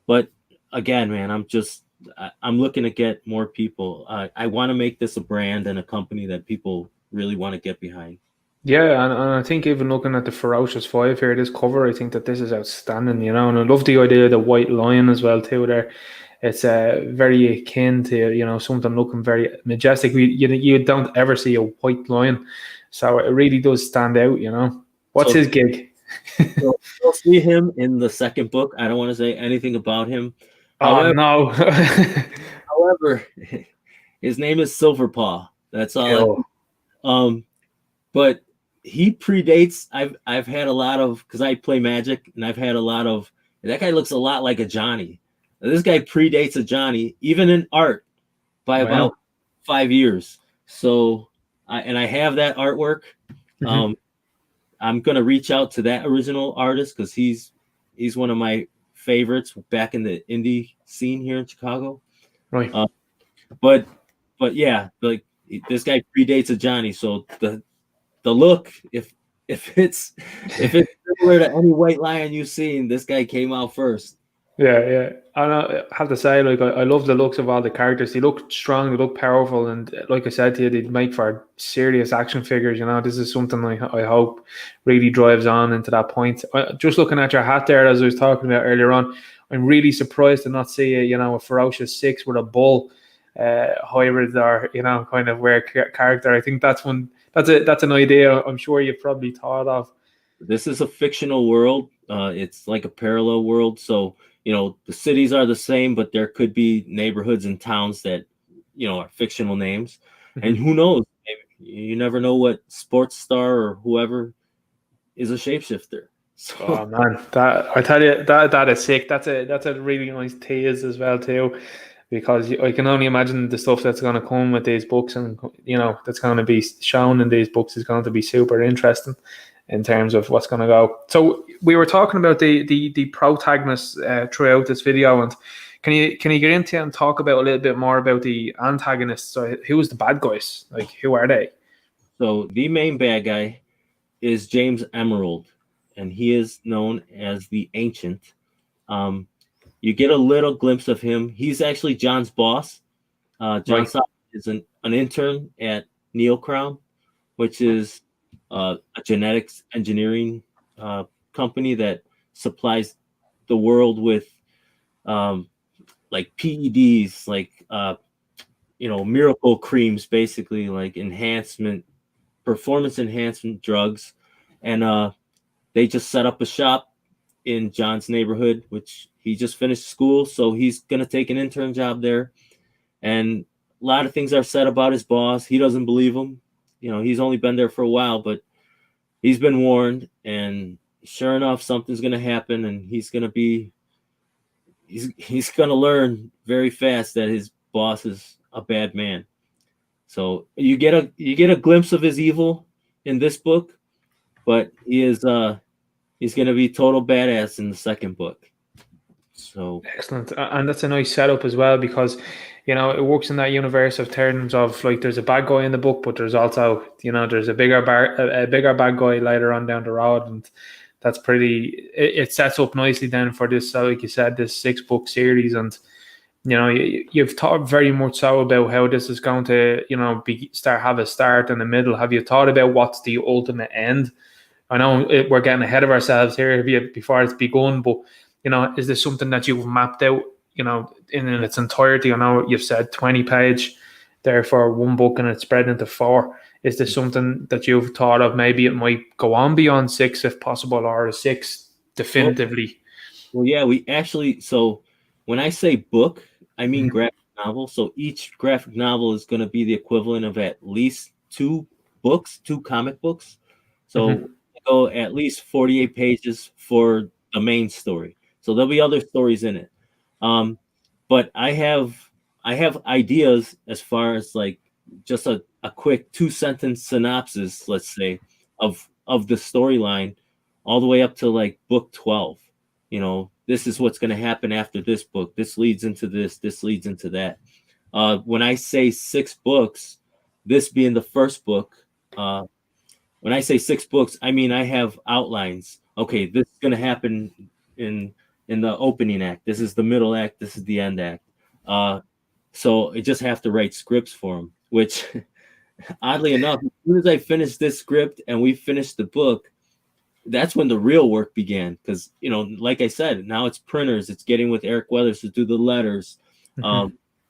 But again, man, I'm looking to get more people. I want to make this a brand and a company that people really want to get behind. Yeah, and I think even looking at the Ferocious Five here, this cover, I think that this is outstanding, and I love the idea of the white lion as well too there. It's very akin to, something looking very majestic. You don't ever see a white lion, so it really does stand out, What's his gig? So you'll see him in the second book. I don't want to say anything about him. Oh, no. However, his name is Silverpaw. That's all. But he predates. I've had a lot of, because I play Magic, and I've had a lot of. That guy looks a lot like a Johnny. This guy predates a Johnny, even in art, by about 5 years. So, I have that artwork. Mm-hmm. I'm gonna reach out to that original artist because he's one of my favorites back in the indie scene here in Chicago. Right. But yeah, like this guy predates a Johnny, so the look, if it's similar to any white lion you've seen, this guy came out first. Yeah. And I have to say, like, I love the looks of all the characters. They look strong, they look powerful, and like I said to you, they'd make for serious action figures. This is something I hope really drives on into that point. Just looking at your hat there, as I was talking about earlier on, I'm really surprised to not see a Ferocious Six with a bull hybrid or kind of wear character. I think that's one that's an idea I'm sure you've probably thought of. This is a fictional world. It's like a parallel world. So, the cities are the same, but there could be neighborhoods and towns that, are fictional names. And who knows? You never know what sports star or whoever is a shapeshifter. So, oh man, that I tell you, that is sick. That's a really nice tease as well too, because I can only imagine the stuff that's going to come with these books, and that's going to be shown in these books is going to be super interesting in terms of what's going to go. So we were talking about the protagonists throughout this video, and can you get into it and talk about a little bit more about the antagonists? So who's the bad guys? Like, who are they? So the main bad guy is James Emerald, and he is known as the Ancient. You get a little glimpse of him. He's actually John's boss. John Right. is an intern at Neocrown, which is a genetics engineering company that supplies the world with like PEDs, like miracle creams, basically like performance enhancement drugs. And they just set up a shop in John's neighborhood, which he just finished school, so he's gonna take an intern job there. And a lot of things are said about his boss. He doesn't believe him. He's only been there for a while, but he's been warned, and sure enough, something's gonna happen, and he's gonna learn very fast that his boss is a bad man. So you get a glimpse of his evil in this book, but he's gonna be total badass in the second book. So Excellent, and that's a nice setup as well, because it works in that universe of terms of like there's a bad guy in the book, but there's also there's a bigger bad guy later on down the road, and that's pretty. It sets up nicely then for this, like you said, this 6-book series, and you've thought very much so about how this is going to have a start and a middle. Have you thought about what's the ultimate end? I know we're getting ahead of ourselves here before it's begun, but is this something that you've mapped out, in its entirety? I know you've said 20-page there for one book and it's spread into 4. Is this something that you've thought of? Maybe it might go on beyond 6 if possible, or a 6 definitively. Well, yeah, we actually, so when I say book, I mean graphic novel. So each graphic novel is going to be the equivalent of at least 2 comic books. So go at least 48 pages for the main story. So there'll be other stories in it. But I have ideas as far as like just a quick 2-sentence synopsis, let's say, of the storyline all the way up to like book 12. This is what's going to happen after this book. This leads into this leads into that. When I say 6 books, this being the first book, when I say 6 books, I mean I have outlines. Okay, this is going to happen in the opening act. This is the middle act. This is the end act. So I just have to write scripts for them, which oddly enough, as soon as I finished this script and we finished the book, that's when the real work began. Because, like I said, now it's printers. It's getting with Eric Weathers to do the letters.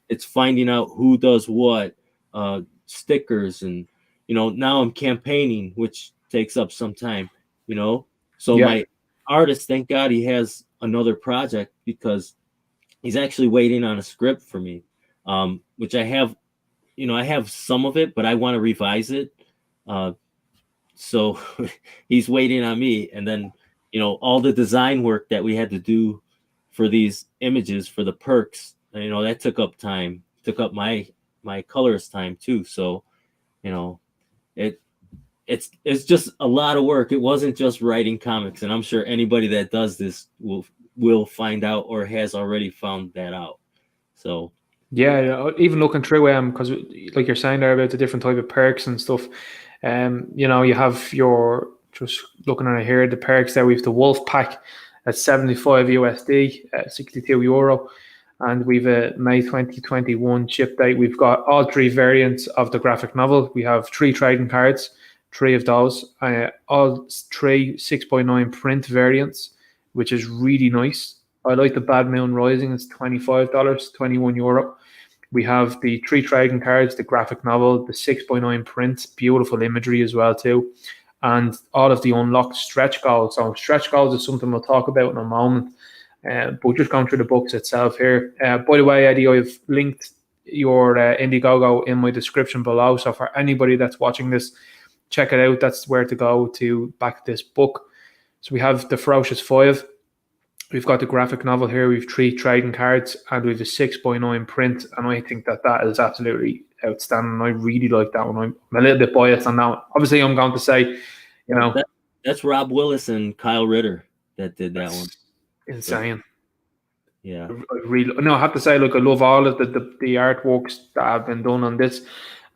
It's finding out who does what, stickers. And, now I'm campaigning, which takes up some time, So my artist, thank God he has another project, because he's actually waiting on a script for me, which I have, I have some of it, but I want to revise it. So he's waiting on me. And then, all the design work that we had to do for these images for the perks, that took up time, took up my colorist time too. So, it's just a lot of work. It wasn't just writing comics, and I'm sure anybody that does this will find out or has already found that out. So yeah, even looking through because like you're saying there about the different type of perks and stuff, you have your, just looking at it here, the perks there. We have the Wolf Pack at 75 USD, 62 euro, and we've a May 2021 ship date. We've got all 3 variants of the graphic novel. We have 3 trading cards, 3 of those, all 3 6.9 print variants, which is really nice. I like the Bad Moon Rising. It's $25, 21 euro. We have the 3 trading cards, the graphic novel, the 6x9 print, beautiful imagery as well too, and all of the unlocked stretch goals. So stretch goals is something we'll talk about in a moment. But just going through the books itself here. By the way, Eddie, I've linked your Indiegogo in my description below. So for anybody that's watching this, check it out. That's where to go to back this book. So we have the Ferocious Five. We've got the graphic novel here. We've 3 trading cards, and we have a 6x9 print. And I think that is absolutely outstanding. I really like that one. I'm a little bit biased on that one. Obviously, I'm going to say, that's Rob Willis and Kyle Ritter that did that one. Insane. So, yeah. I have to say, look, I love all of the artworks that have been done on this.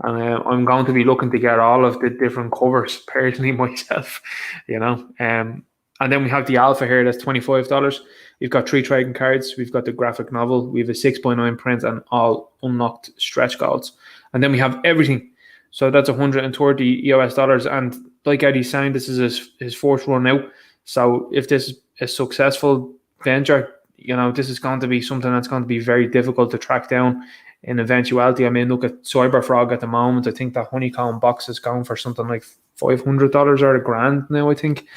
And I'm going to be looking to get all of the different covers personally myself, And then we have the alpha here, that's $25. We've got 3 trading cards. We've got the graphic novel. We have a 6x9 print and all unlocked stretch goals. And then we have everything. So that's $130. And like Eddie's saying, this is his fourth run out. So if this is a successful venture, this is going to be something that's going to be very difficult to track down in eventuality. I mean, look at Cyberfrog at the moment. I think that honeycomb box is going for something like $500 or $1,000 now, I think.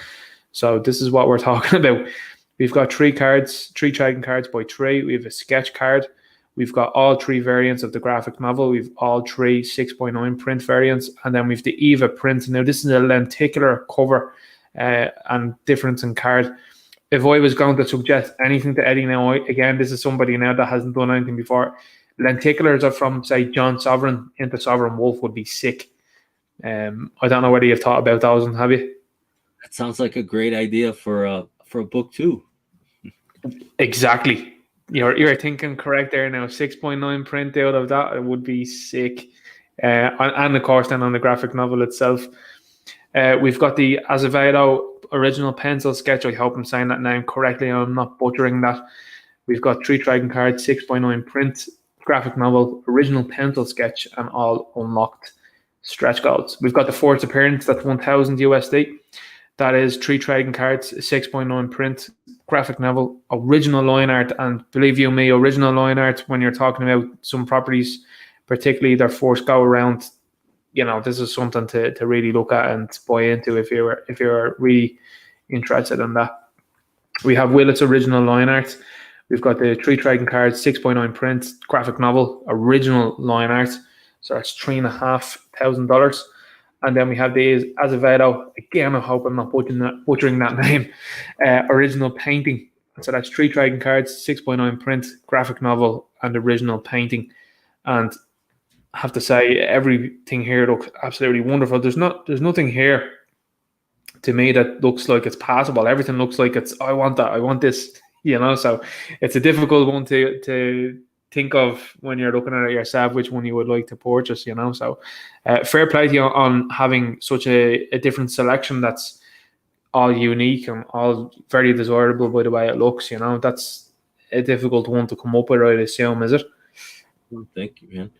So this is what we're talking about. We've got 3 trading cards by 3. We have a sketch card. We've got all 3 variants of the graphic novel. We've all 3 6x9 print variants. And then we've the Eva print. Now, this is a lenticular cover and difference in card. If I was going to suggest anything to Eddie now, again, this is somebody now that hasn't done anything before. Lenticulars are from, say, John Sovereign into Sovereign Wolf would be sick. I don't know whether you've thought about those, have you? That sounds like a great idea for a book too. Exactly. You're thinking correct there now. 6x9 print out of that, it would be sick. And of course, then on the graphic novel itself, we've got the Azevedo original pencil sketch. I hope I'm saying that name correctly. I'm not butchering that. We've got 3 trading cards, 6x9 print, graphic novel, original pencil sketch, and all unlocked stretch goals. We've got the fourth appearance, that's 1,000 USD. That is 3 trading cards, 6x9 print, graphic novel, original line art, and believe you me, original line art, when you're talking about some properties, particularly their first go around, this is something to really look at and buy into if you're really interested in that. We have Willett's original line art. We've got the 3 trading cards, 6x9 print, graphic novel, original line art. So that's $3,500. And then we have the Azevedo. Again, I hope I'm not butchering that name. Original painting. So that's 3 trading cards, 6x9 print, graphic novel, and original painting. And I have to say, everything here looks absolutely wonderful. There's nothing here to me that looks like it's passable. Everything looks like I want that. I want this. So it's a difficult one to think of when you're looking at it yourself, which one you would like to purchase, So fair play to you on having such a different selection that's all unique and all very desirable by the way it looks, That's a difficult one to come up with, I'd assume, is it? Well, thank you, man.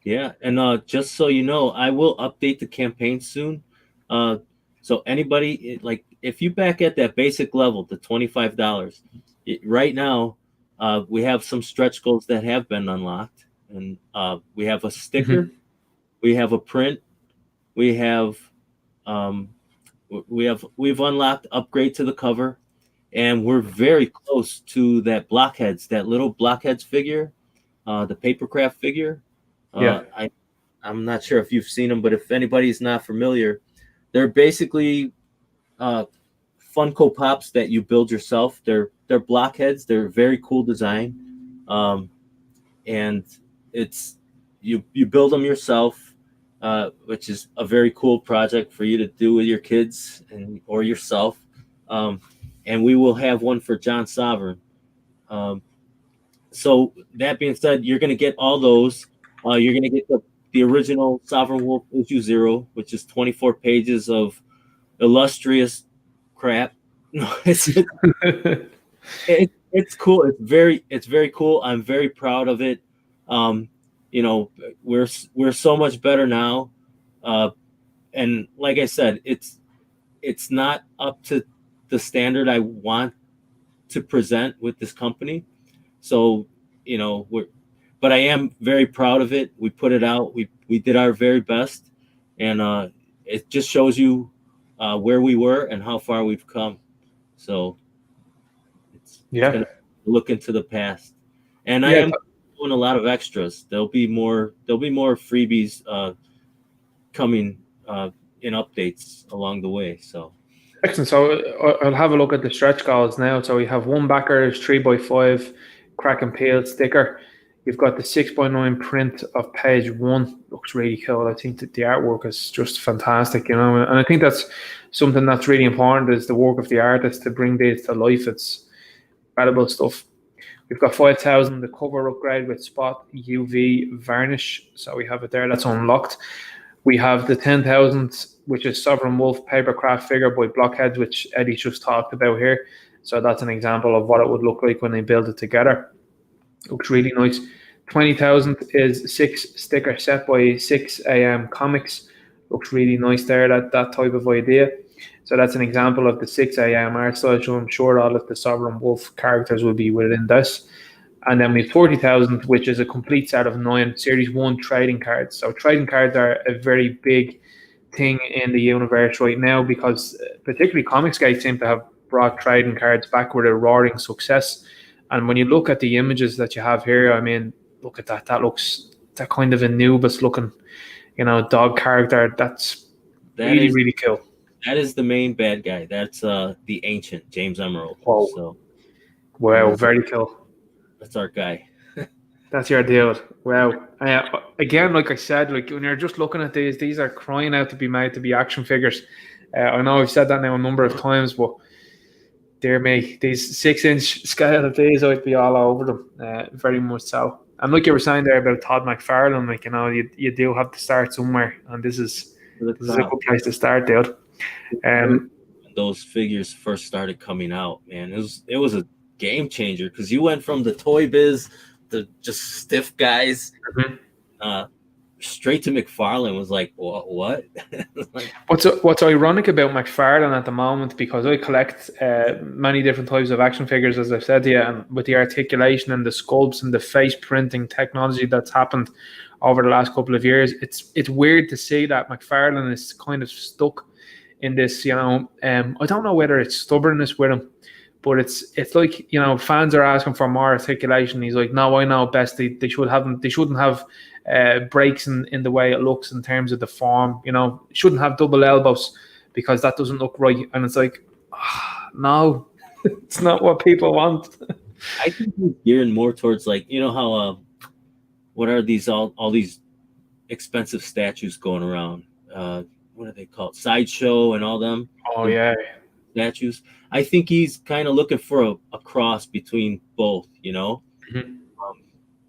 Yeah, and just so you know, I will update the campaign soon. So anybody, like, if you back at that basic level, the $25, right now, we have some stretch goals that have been unlocked, and we have a sticker, we have a print, we've unlocked upgrade to the cover, and we're very close to that little blockheads figure, the papercraft figure. I'm not sure if you've seen them, but if anybody's not familiar, they're basically Funko Pops that you build yourself. They're blockheads. They're a very cool design, and it's you build them yourself, which is a very cool project for you to do with your kids or yourself. And we will have one for John Sovereign. So that being said, you're going to get all those. You're going to get the original Sovereign Wolf issue 0, which is 24 pages of illustrious crap. No, it's cool. It's very cool. I'm very proud of it. We're so much better now. And like I said, it's not up to the standard I want to present with this company. So, but I am very proud of it. We put it out. We did our very best, and it just shows you where we were and how far we've come. So it's gonna look into the past, and I am doing a lot of extras. There'll be more freebies coming in updates along the way. So excellent. So I'll have a look at the stretch goals now. So we have one backers 3x5 crack and peel sticker. You've got the 6x9 print of page 1. Looks really cool. I think that the artwork is just fantastic, you know. And I think that's something that's really important, is the work of the artist to bring this to life. It's incredible stuff. We've got 5,000, the cover upgrade with spot UV varnish. So we have it there. That's unlocked. We have the 10,000, which is Sovereign Wolf papercraft figure by Blockheads, which Eddie just talked about here. So that's an example of what it would look like when they build it together. Looks really nice. 20,000 is 6 sticker set by 6 AM Comics. Looks really nice there, that type of idea. So that's an example of the 6 AM art style. So I'm sure all of the Sovereign Wolf characters will be within this. And then we have 40,000, which is a complete set of 9 Series 1 trading cards. So trading cards are a very big thing in the universe right now, because particularly Comicsgate seem to have brought trading cards back with a roaring success. And when you look at the images that you have here, I mean, look at that. That looks that kind of Anubis looking, you know, dog character. That's really cool. That is the main bad guy. That's the Ancient, James Emerald. Whoa. So, wow, very cool. That's our guy. That's your deal. Wow. Again, like I said, like when you're just looking at these are crying out to be made to be action figures. I know I've said that now a number of times, but dear me, these 6-inch scale of these, I'd be all over them. Very much so. And like you were saying there about Todd McFarlane, like, you know, you do have to start somewhere, and this is a good place to start, dude. When those figures first started coming out, man, it was a game changer, because you went from the Toy Biz, the just stiff guys, straight to McFarlane. Was like, what? Like, what's ironic about McFarlane at the moment, because I collect many different types of action figures, as I've said to you, and with the articulation and the sculpts and the face printing technology that's happened over the last couple of years, it's weird to see that McFarlane is kind of stuck in this, you know, I don't know whether it's stubbornness with him, but it's like, you know, fans are asking for more articulation. He's like, no, I know best. They shouldn't have breaks in the way it looks in terms of the form. You know, shouldn't have double elbows because that doesn't look right. And it's like, no, it's not what people want. I think he's gearing more towards, like, you know how what are these all these expensive statues going around? What are they called? Sideshow and all them. Oh yeah. Statues. I think he's kind of looking for a cross between both, you know,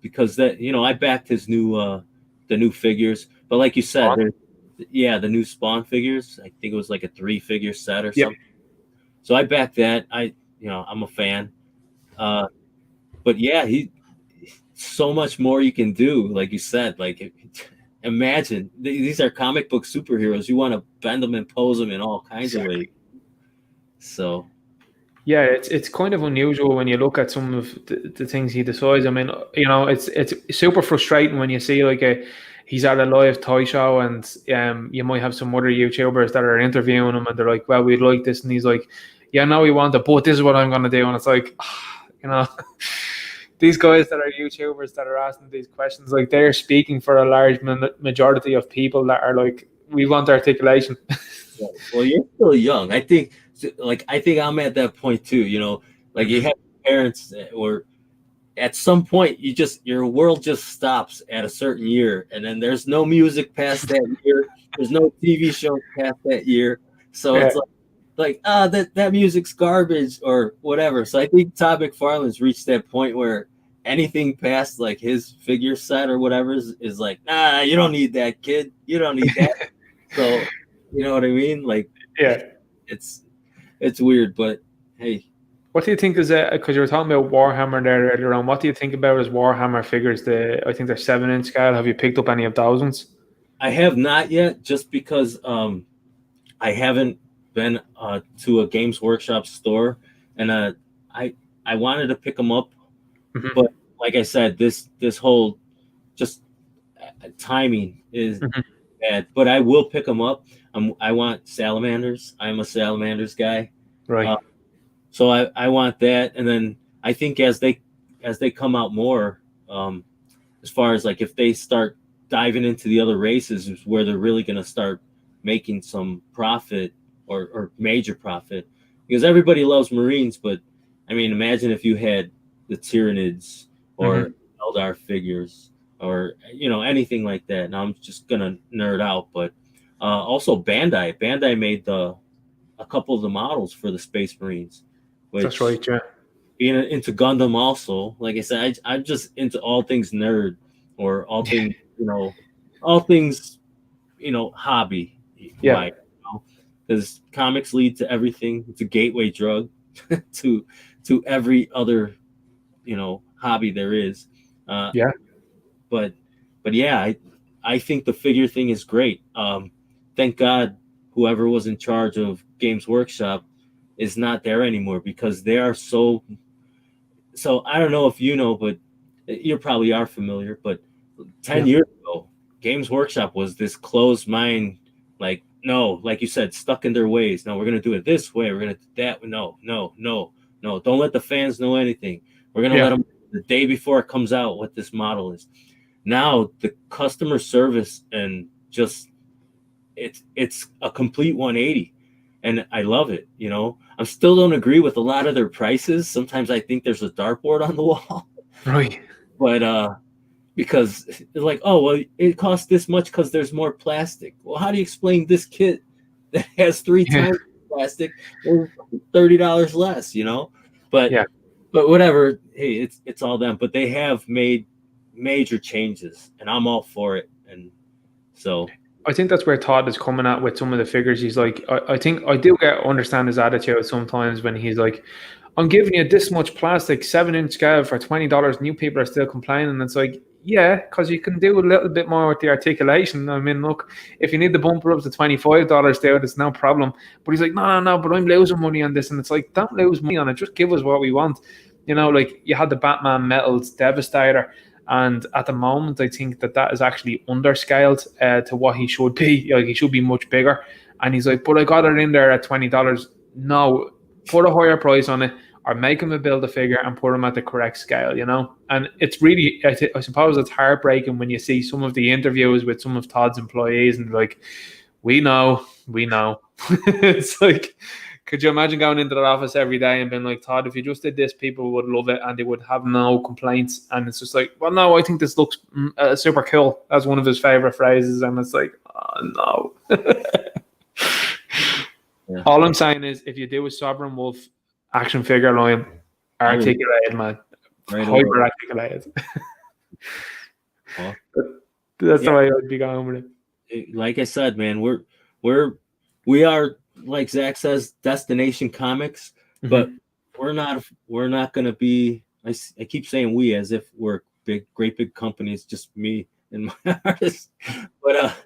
because that, you know, I backed his the new figures, but like you said, the new Spawn figures. I think it was like a 3-figure set or something. So I backed that. I'm a fan, but yeah, so much more you can do. Like you said, like imagine these are comic book superheroes. You want to bend them and pose them in all kinds of ways. So, yeah, it's kind of unusual when you look at some of the things he decides. I mean, you know, it's super frustrating when you see like he's at a live toy show, and you might have some other YouTubers that are interviewing him, and they're like, well, we'd like this, and he's like, yeah, no, we want it, but this is what I'm going to do. And it's like, you know, these guys that are YouTubers that are asking these questions, like, they're speaking for a large majority of people that are like, we want articulation. Well, you're still young. I think I'm at that point too. You know, like you have parents or at some point your world just stops at a certain year, and then there's no music past that year. There's no TV show past that year. So it's like that music's garbage or whatever. So I think Todd McFarlane's reached that point where anything past like his figure set or whatever is like, nah, you don't need that, kid. You don't need that. So you know what I mean? Like, yeah, it's weird, but hey. What do you think is because you were talking about Warhammer there earlier on, what do you think about his Warhammer figures? I think they're 7-inch scale. Have you picked up any of those ones? I have not yet, just because I haven't been to a Games Workshop store, and I wanted to pick them up, but like I said, this whole just timing is bad. But I will pick them up. I want salamanders. I'm a salamanders guy. Right. So I want that, and then I think as they come out more, as far as like if they start diving into the other races, is where they're really going to start making some profit or major profit, because everybody loves Marines, but I mean, imagine if you had the Tyranids or Eldar figures or anything like that. Now I'm just gonna nerd out, but also Bandai made a couple of the models for the Space Marines, which That's right, yeah. being into Gundam also, like I said, I'm just into all things nerd or all things, all things, hobby. Yeah. Right. Because comics lead to everything. It's a gateway drug to every other, hobby there is. Yeah. But yeah, I think the figure thing is great. Thank God whoever was in charge of Games Workshop is not there anymore, because they are so I don't know if you know, but you probably are familiar, but 10 years ago, Games Workshop was this closed mind, like, no, like you said, stuck in their ways. No, we're going to do it this way. We're going to do that. No. Don't let the fans know anything. We're going to let them the day before it comes out what this model is. Now the customer service and just it's a complete 180. And I love it. I still don't agree with a lot of their prices. Sometimes I think there's a dartboard on the wall. Right. But because they're like, oh, well, it costs this much because there's more plastic. Well, how do you explain this kit that has 3 times plastic or $30 less, But whatever. Hey, it's all them. But they have made major changes, and I'm all for it. And so I think that's where Todd is coming at with some of the figures. He's like, I think I do understand his attitude sometimes when he's like, I'm giving you this much plastic, 7-inch scale for $20, and you people are still complaining. It's like, yeah, because you can do a little bit more with the articulation. I mean, look, if you need the bumper up to $25 there, it's no problem. But he's like, no, but I'm losing money on this. And it's like, don't lose money on it. Just give us what we want. Like you had the Batman Metals Devastator. And at the moment, I think that is actually underscaled to what he should be. Like he should be much bigger. And he's like, but I got it in there at $20. No, put a higher price on it, or make him a build a figure and put him at the correct scale. And it's really, I suppose it's heartbreaking when you see some of the interviews with some of Todd's employees and like, we know. It's like, could you imagine going into their office every day and being like, Todd, if you just did this, people would love it and they would have no complaints. And it's just like, well, no, I think this looks super cool. That's one of his favorite phrases. And it's like, oh, no. Yeah. All I'm saying is, if you do a Sovereign Wolf action figure line, articulated, man. Hyper articulated. Well, that's the way I would be going with it. Like I said, man, we are, like Zach says, destination comics, but we're not going to be, I keep saying we as if we're great big companies, just me and my artists. But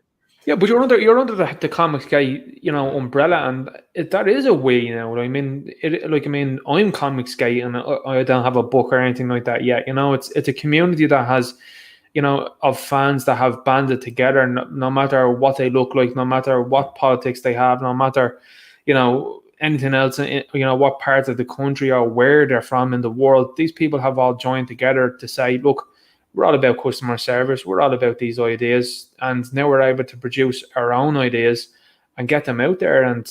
yeah, but you're under the Comicsgate, umbrella, and that is a way, I mean, I'm Comicsgate, and I don't have a book or anything like that yet. It's a community that has, of fans that have banded together, no matter what they look like, no matter what politics they have, no matter, anything else, what part of the country or where they're from in the world. These people have all joined together to say, look, we're all about customer service. We're all about these ideas. And now we're able to produce our own ideas and get them out there. And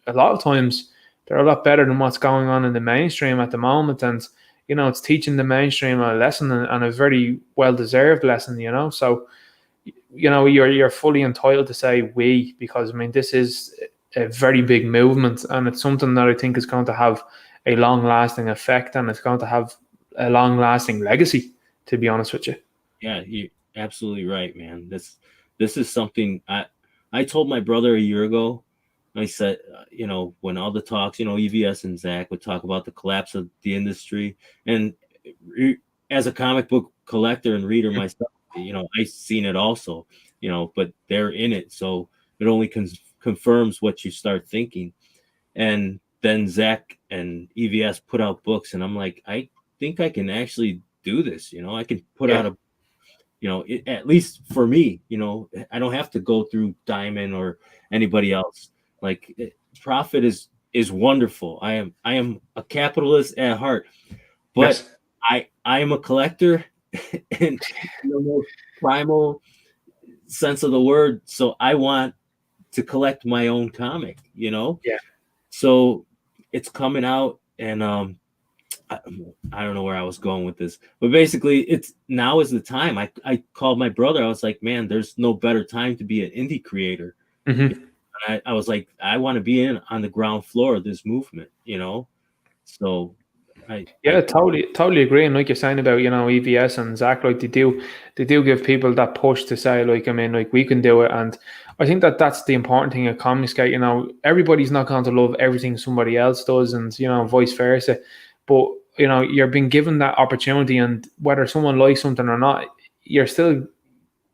a lot of times, they're a lot better than what's going on in the mainstream at the moment. And, it's teaching the mainstream a lesson, and a very well-deserved lesson, So, you're fully entitled to say we, because, I mean, this is a very big movement, and it's something that I think is going to have a long-lasting effect, and it's going to have a long-lasting legacy, to be honest with you. Yeah, you're absolutely right, man. This is something I told my brother a year ago. I said, when all the talks, EVS and Zach would talk about the collapse of the industry, and as a comic book collector and reader myself, I've seen it also, but they're in it, so it only confirms what you start thinking. And then Zach and EVS put out books, and I'm like, I think I can actually do this. I can put out a, at least for me, I don't have to go through Diamond or anybody else. Like profit is wonderful. I am a capitalist at heart, but Yes. I am a collector in the most primal sense of the word. So I want to collect my own comic, Yeah. So it's coming out, and I don't know where I was going with this, but basically it's now is the time. I called my brother. I was like, man, there's no better time to be an indie creator. Mm-hmm. And I was like, I want to be on the ground floor of this movement, So Totally agree. And like you're saying about, EVS and Zach, like they do give people that push to say, like, I mean, like we can do it. And I think that's the important thing at Comicsgate. Everybody's not going to love everything somebody else does, and vice versa. But you're being given that opportunity, and whether someone likes something or not, you're still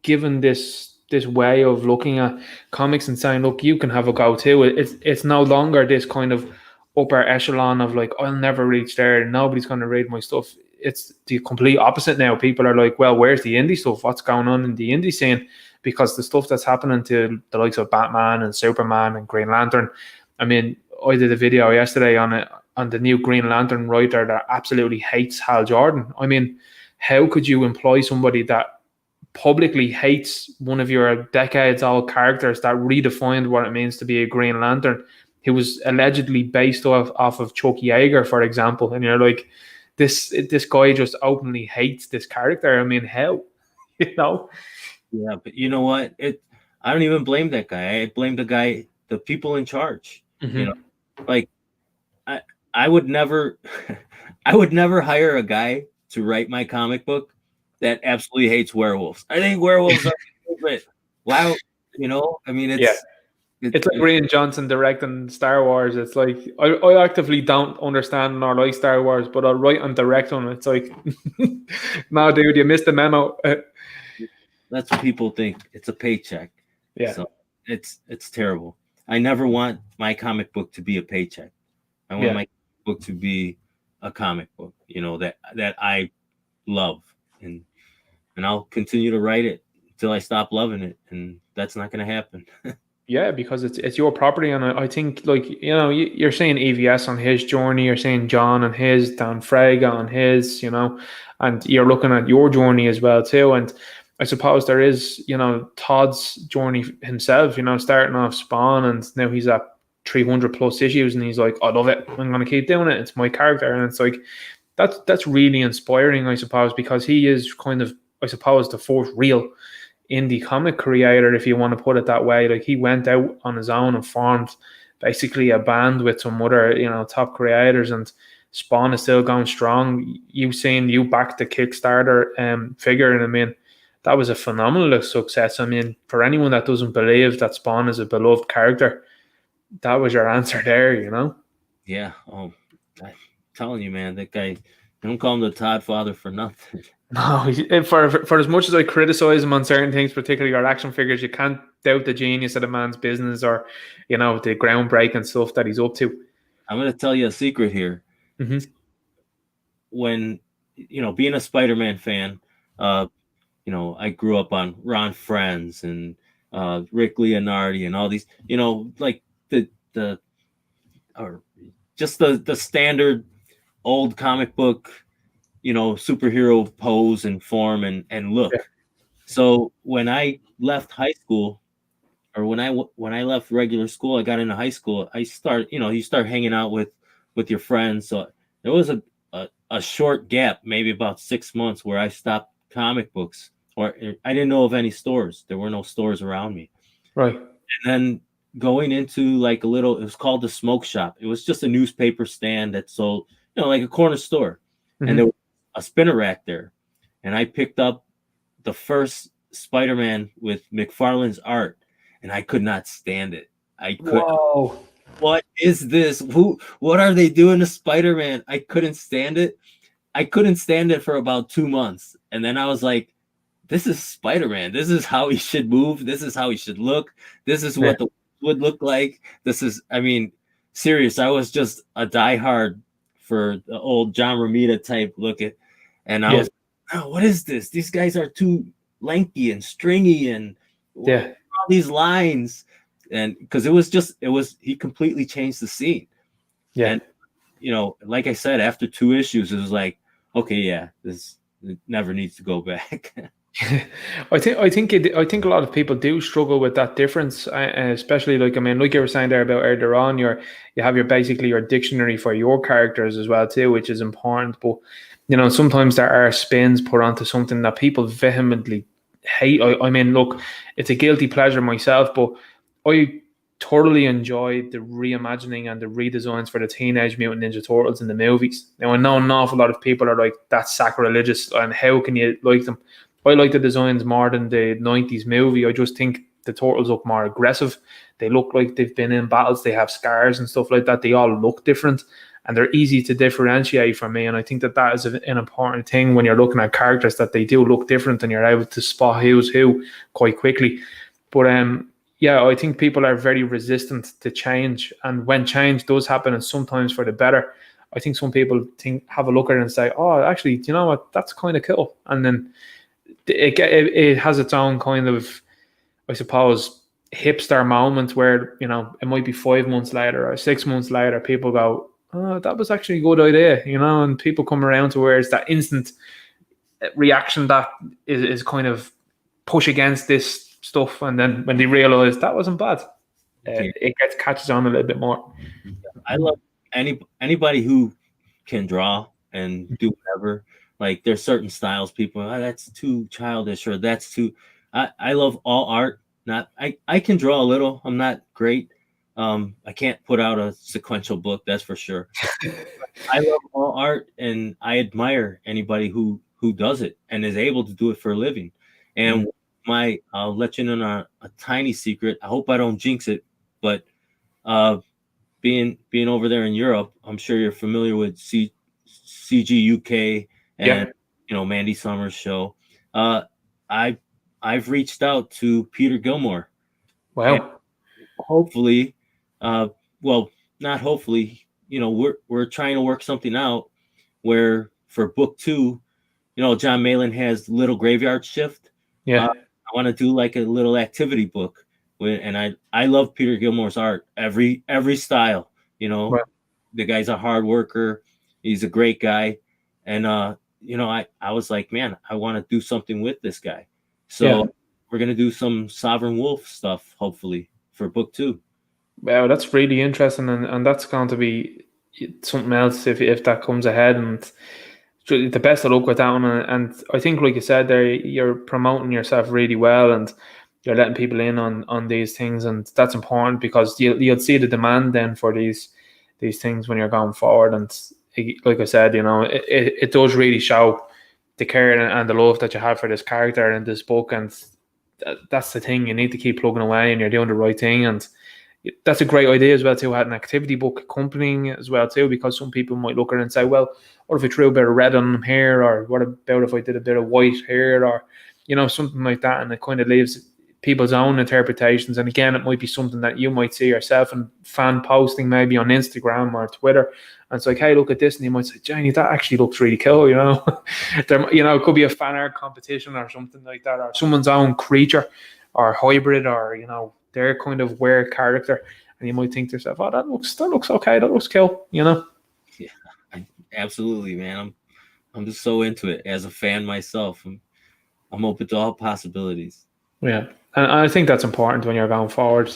given this way of looking at comics and saying, look, you can have a go too. It's no longer this kind of upper echelon of like, I'll never reach there, nobody's going to read my stuff. It's the complete opposite now. People are like, well, where's the indie stuff? What's going on in the indie scene? Because the stuff that's happening to the likes of Batman and Superman and Green Lantern. I mean, I did a video yesterday on the new Green Lantern writer that absolutely hates Hal Jordan. I mean, how could you employ somebody that publicly hates one of your decades-old characters that redefined what it means to be a Green Lantern? He was allegedly based off of Chuck Yeager, for example, and you're like, this guy just openly hates this character. I mean, how? Yeah, but you know what? I don't even blame that guy. I blame the people in charge. Mm-hmm. Like I would never I would never hire a guy to write my comic book that absolutely hates werewolves. I think werewolves are stupid. Wow, I mean it's like Rian Johnson directing Star Wars. It's like I actively don't understand nor like Star Wars, but I'll write and direct them. It's like, no, dude, you missed the memo. That's what people think. It's a paycheck. Yeah. So it's terrible. I never want my comic book to be a paycheck. I want my book to be a comic book, that I love, and I'll continue to write it until I stop loving it, and that's not going to happen. Yeah, because it's your property, and I think, like, you're saying EVS on his journey, you're saying John on his, Dan Fraga on his, and you're looking at your journey as well too. And I suppose there is, Todd's journey himself, starting off Spawn, and now he's at 300 plus issues, and he's like, I love it, I'm going to keep doing it, it's my character. And it's like, that's really inspiring, I suppose, because he is kind of, I suppose, the first real indie comic creator, if you want to put it that way. Like, he went out on his own and formed basically a band with some other, top creators, and Spawn is still going strong. You backed the Kickstarter figure, and I mean, that was a phenomenal success. I mean, for anyone that doesn't believe that Spawn is a beloved character, that was your answer there, Yeah. Oh, I'm telling you, man, that guy, don't call him the Todd father for nothing. No, for as much as I criticize him on certain things, particularly our action figures, you can't doubt the genius of the man's business, or the groundbreaking stuff that he's up to. I'm going to tell you a secret here. Mm-hmm. When being a Spider-Man fan, I grew up on Ron Frenz and Rick Leonardi and all these, like the standard old comic book, superhero pose and form and look. Yeah. So when I left high school, or when I left regular school, I got into high school, you start hanging out with your friends. So there was a short gap, maybe about 6 months, where I stopped comic books, or I didn't know of any stores. There were no stores around me. Right. And then going into like it was called the Smoke Shop. It was just a newspaper stand that sold, like a corner store. Mm-hmm. And there was a spinner rack there. And I picked up the first Spider-Man with McFarlane's art, and I could not stand it. Whoa. What is this? What are they doing to Spider-Man? I couldn't stand it. I couldn't stand it for about 2 months. And then I was like, this is Spider-Man. This is how he should move. This is how he should look. This is what the would look like. This is, I mean, serious. I was just a diehard for the old John Romita type look at, and I was oh, what is this? These guys are too lanky and stringy and Yeah. all these lines. And because he completely changed the scene. Yeah. And, like I said, after 2 issues, it was like, okay, yeah, it never needs to go back. I think a lot of people do struggle with that difference, especially like you were saying there about earlier on, you have basically your dictionary for your characters as well too, which is important. But sometimes there are spins put onto something that people vehemently hate. I mean, look, it's a guilty pleasure myself, but I thoroughly enjoyed the reimagining and the redesigns for the Teenage Mutant Ninja Turtles in the movies. Now I know an awful lot of people are like, that's sacrilegious, and how can you like them? I like the designs more than the 90s movie. I just think the Turtles look more aggressive. They look like they've been in battles. They have scars and stuff like that. They all look different, and they're easy to differentiate for me. And I think that is an important thing when you're looking at characters, that they do look different and you're able to spot who's who quite quickly. But yeah, I think people are very resistant to change. And when change does happen, and sometimes for the better, I think some people have a look at it and say, oh, actually, you know what? That's kind of cool. And then it has its own kind of, I suppose, hipster moment where, it might be 5 months later or 6 months later, people go, oh, that was actually a good idea, and people come around to where it's that instant reaction that is kind of push against this stuff. And then when they realize that wasn't bad, it catches on a little bit more. I love anybody who can draw and do whatever. Like, there's certain styles people, that's too childish, or that's too. I love all art. I can draw a little. I'm not great. I can't put out a sequential book, that's for sure. I love all art, and I admire anybody who does it and is able to do it for a living. And I'll let you know a tiny secret. I hope I don't jinx it, but being over there in Europe, I'm sure you're familiar with CG UK and Mandy Summers' show. I've reached out to Peter Gilmore. Wow. Hopefully, well, not hopefully, we're trying to work something out where for book 2, John Malin has Little Graveyard Shift. Yeah. I want to do like a little activity book and I love Peter Gilmore's art, every style, Right. The guy's a hard worker. He's a great guy. And, I was like, man, I want to do something with this guy. So we're going to do some Sovereign Wolf stuff, hopefully, for book 2. Wow, that's really interesting. And that's going to be something else if that comes ahead. And the best of luck with that one. And I think, like you said there, you're promoting yourself really well, and you're letting people in on these things. And that's important, because you'll see the demand then for these things when you're going forward. And like I said, it does really show the care and the love that you have for this character in this book. And that's the thing, you need to keep plugging away, and you're doing the right thing. And that's a great idea as well to have an activity book accompanying as well too, because some people might look at it and say, well, what if I threw a bit of red on them here, or what about if I did a bit of white here, or something like that. And it kind of leaves people's own interpretations. And again, it might be something that you might see yourself and fan posting maybe on Instagram or Twitter, and it's like, hey, look at this, and you might say, Janie, that actually looks really cool. There, it could be a fan art competition or something like that, or someone's own creature or hybrid, or their kind of weird character, and you might think to yourself, oh, that looks okay, that looks cool. Yeah, absolutely, man. I'm just so into it as a fan myself. I'm open to all possibilities. Yeah, and I think that's important when you're going forward.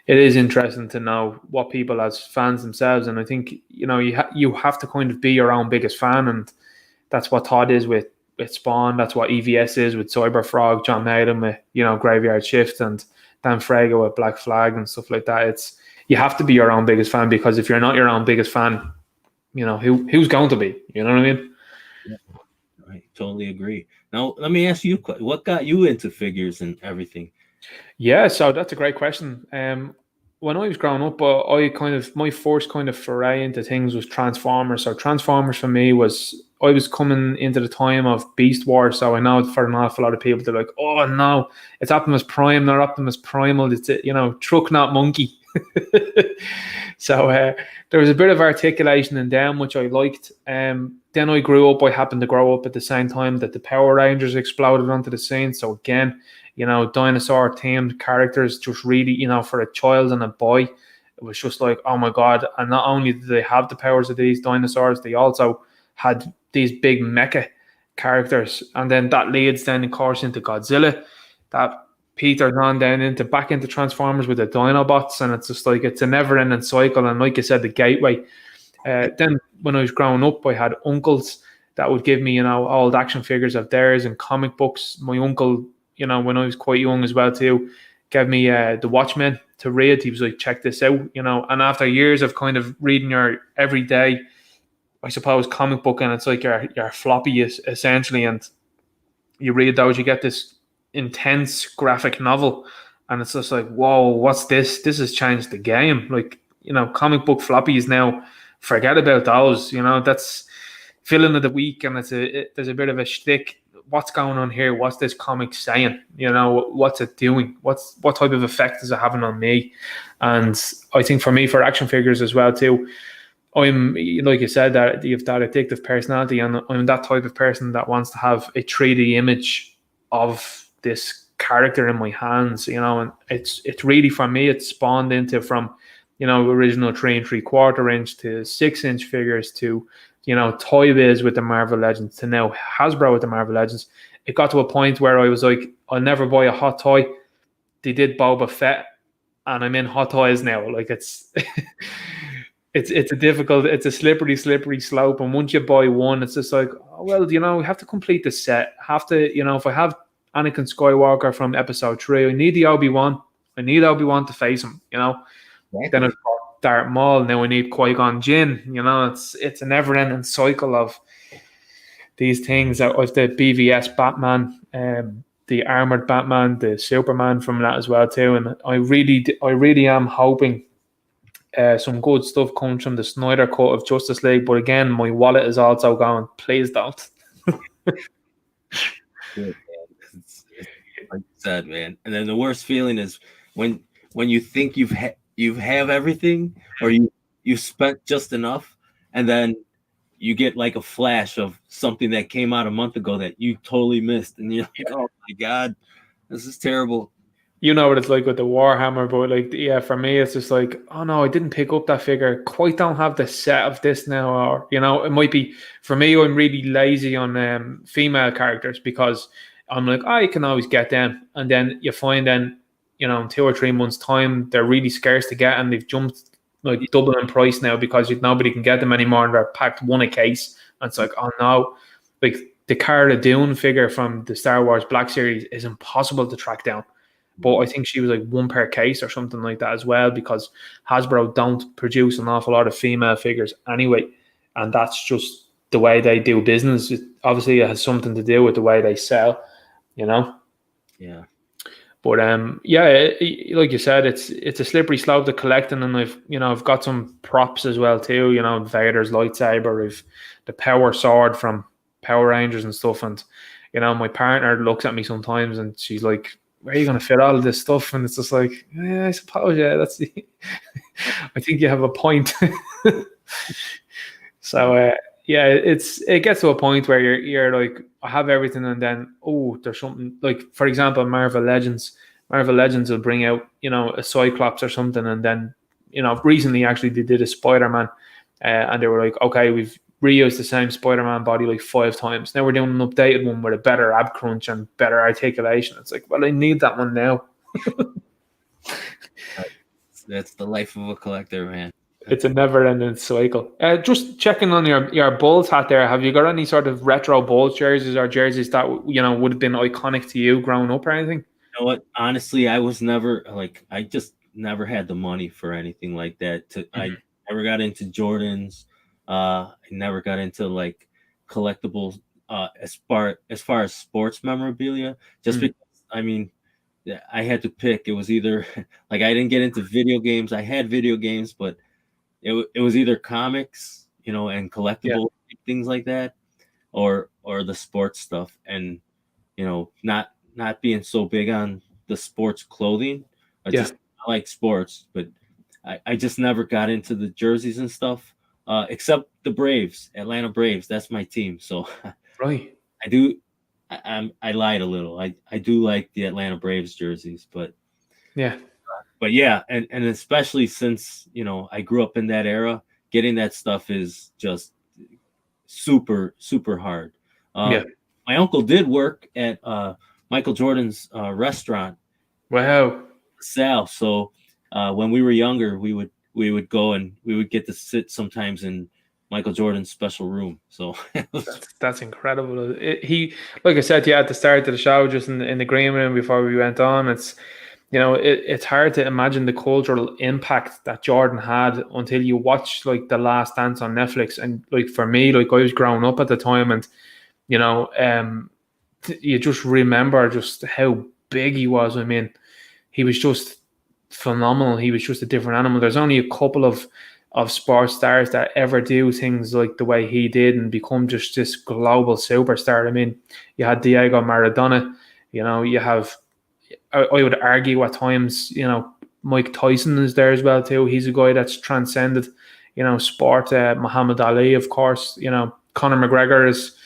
It is interesting to know what people as fans themselves, and I think you have to kind of be your own biggest fan, and that's what Todd is with Spawn. That's what EVS is with Cyberfrog, John Maiden with Graveyard Shift, and Dan Frago with Black Flag and stuff like that. You have to be your own biggest fan, because if you're not your own biggest fan, who's going to be? You know what I mean? Yeah, I totally agree. Now, let me ask you, what got you into figures and everything? Yeah, so that's a great question. When I was growing up, my first kind of foray into things was Transformers. So Transformers for me I was coming into the time of Beast Wars. So I know for an awful lot of people, they're like, oh no, it's Optimus Prime, not Optimus Primal. It's truck, not monkey. So there was a bit of articulation in them, which I liked. Then I grew up. I happened to grow up at the same time that the Power Rangers exploded onto the scene. So again, dinosaur themed characters, just really, for a child and a boy, it was just like, oh my God. And not only did they have the powers of these dinosaurs, they also had these big mecha characters. And then that leads then, of course, into Godzilla. That Peter's on then back into Transformers with the Dinobots. And it's just like, it's a never ending cycle. And like I said, the gateway. Then when I was growing up, I had uncles that would give me, old action figures of theirs and comic books. My uncle, when I was quite young as well too, gave me the Watchmen to read. He was like, check this out, and after years of kind of reading your everyday, I suppose, comic book, and it's like your floppy essentially, and you read those, you get this intense graphic novel, and it's just like, whoa, what's this? This has changed the game. Like, comic book floppies now, forget about those. That's filling of the week, and there's a bit of a shtick. What's going on here? What's this comic saying? What's it doing? What type of effect is it having on me? And I think for me, for action figures as well too, I'm, like you said, that you have that addictive personality, and I'm that type of person that wants to have a 3D image of this character in my hands, and it's really, for me, it's spawned into from, original 3 3/4 inch to 6-inch figures to, Toy Biz with the Marvel Legends to now Hasbro with the Marvel Legends. It got to a point where I was like, I'll never buy a Hot Toy. They did Boba Fett, and I'm in Hot Toys now. Like, it's it's a slippery slope. And once you buy one, it's just like, oh, well, we have to complete the set. Have to, if I have Anakin Skywalker from episode 3, I need the Obi-Wan. I need Obi-Wan to face him, Exactly. Then I've got Darth Maul. Now I need Qui-Gon Jinn. It's a never-ending cycle of these things. Out of the BVS Batman, the armored Batman, the Superman from that as well too. And I really am hoping some good stuff comes from the Snyder Cut of Justice League. But again, my wallet is also going, please don't. It's like you said, man. And then the worst feeling is when you think you have everything, or you spent just enough, and then you get like a flash of something that came out a month ago that you totally missed, and you're like, oh my God, this is terrible. You know what it's like with the Warhammer, but like, yeah, for me, it's just like, oh no, I didn't pick up that figure. Quite don't have the set of this now, or it might be, for me, I'm really lazy on female characters, because I'm like, I can always get them, and then you find then, in 2 or 3 months' time, they're really scarce to get, and they've jumped like double in price now because nobody can get them anymore, and they're packed one a case. And it's like, oh no, like the Cara Dune figure from the Star Wars Black Series is impossible to track down. But I think she was like 1 per case or something like that as well, because Hasbro don't produce an awful lot of female figures anyway. And that's just the way they do business. Obviously, it has something to do with the way they sell, Yeah. But like you said, it's a slippery slope to collecting, and I've got some props as well too. Vader's lightsaber, I've the power sword from Power Rangers and stuff. And my partner looks at me sometimes, and she's like, where are you going to fit all of this stuff? And it's just like, yeah, I suppose, yeah, that's the I think you have a point. So it gets to a point where you're like, I have everything, and then there's something, like, for example, Marvel Legends will bring out a Cyclops or something, and then recently actually they did a Spider-Man, and they were like, okay, we've reused the same Spider-Man body like 5 times. Now we're doing an updated one with a better ab crunch and better articulation. It's like, well, I need that one now. That's the life of a collector, man. It's a never-ending cycle. Just checking on your Bulls hat there. Have you got any sort of retro Bulls jerseys, or jerseys that would have been iconic to you growing up or anything? You know what? Honestly, I was never I just never had the money for anything like that. I never got into Jordans. I never got into like collectibles as far as sports memorabilia. Just because, I mean, I had to pick. It was either like I didn't get into video games. I had video games, but it was either comics, and collectible things like that, or the sports stuff. And not being so big on the sports clothing. I like sports, but I just never got into the jerseys and stuff, except the Braves, Atlanta Braves. That's my team. So Right. I do. I lied a little. I do like the Atlanta Braves jerseys, Yeah. but yeah, and especially since I grew up in that era, getting that stuff is just super hard. Yeah. My uncle did work at Michael Jordan's restaurant, Wow. Sal. So when we were younger, we would go and we would get to sit sometimes in Michael Jordan's special room. So it was, That's incredible. He, like I said, yeah, at the start of the show, just in the green room before we went on, it's hard to imagine the cultural impact that Jordan had until you watch like The Last Dance on Netflix. And like for me, like I was growing up at the time, and you know, you just remember just how big he was. I mean, he was just phenomenal. He was just a different animal. There's only a couple of sports stars that ever do things like the way he did and become just this global superstar. I mean, you had Diego Maradona. You have. I would argue at times, Mike Tyson is there as well too. He's a guy that's transcended, sport. Muhammad Ali, of course. Conor McGregor is.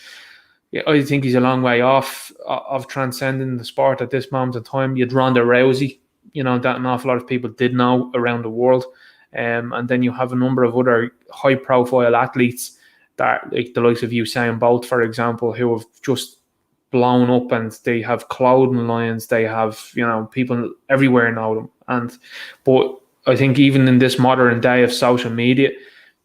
I think he's a long way off of transcending the sport at this moment in time. You'd Ronda Rousey, that an awful lot of people did know around the world. And then you have a number of other high-profile athletes that, like the likes of Usain Bolt, for example, who have just blown up, and they have clothing lines. They have, people everywhere know them. But I think even in this modern day of social media,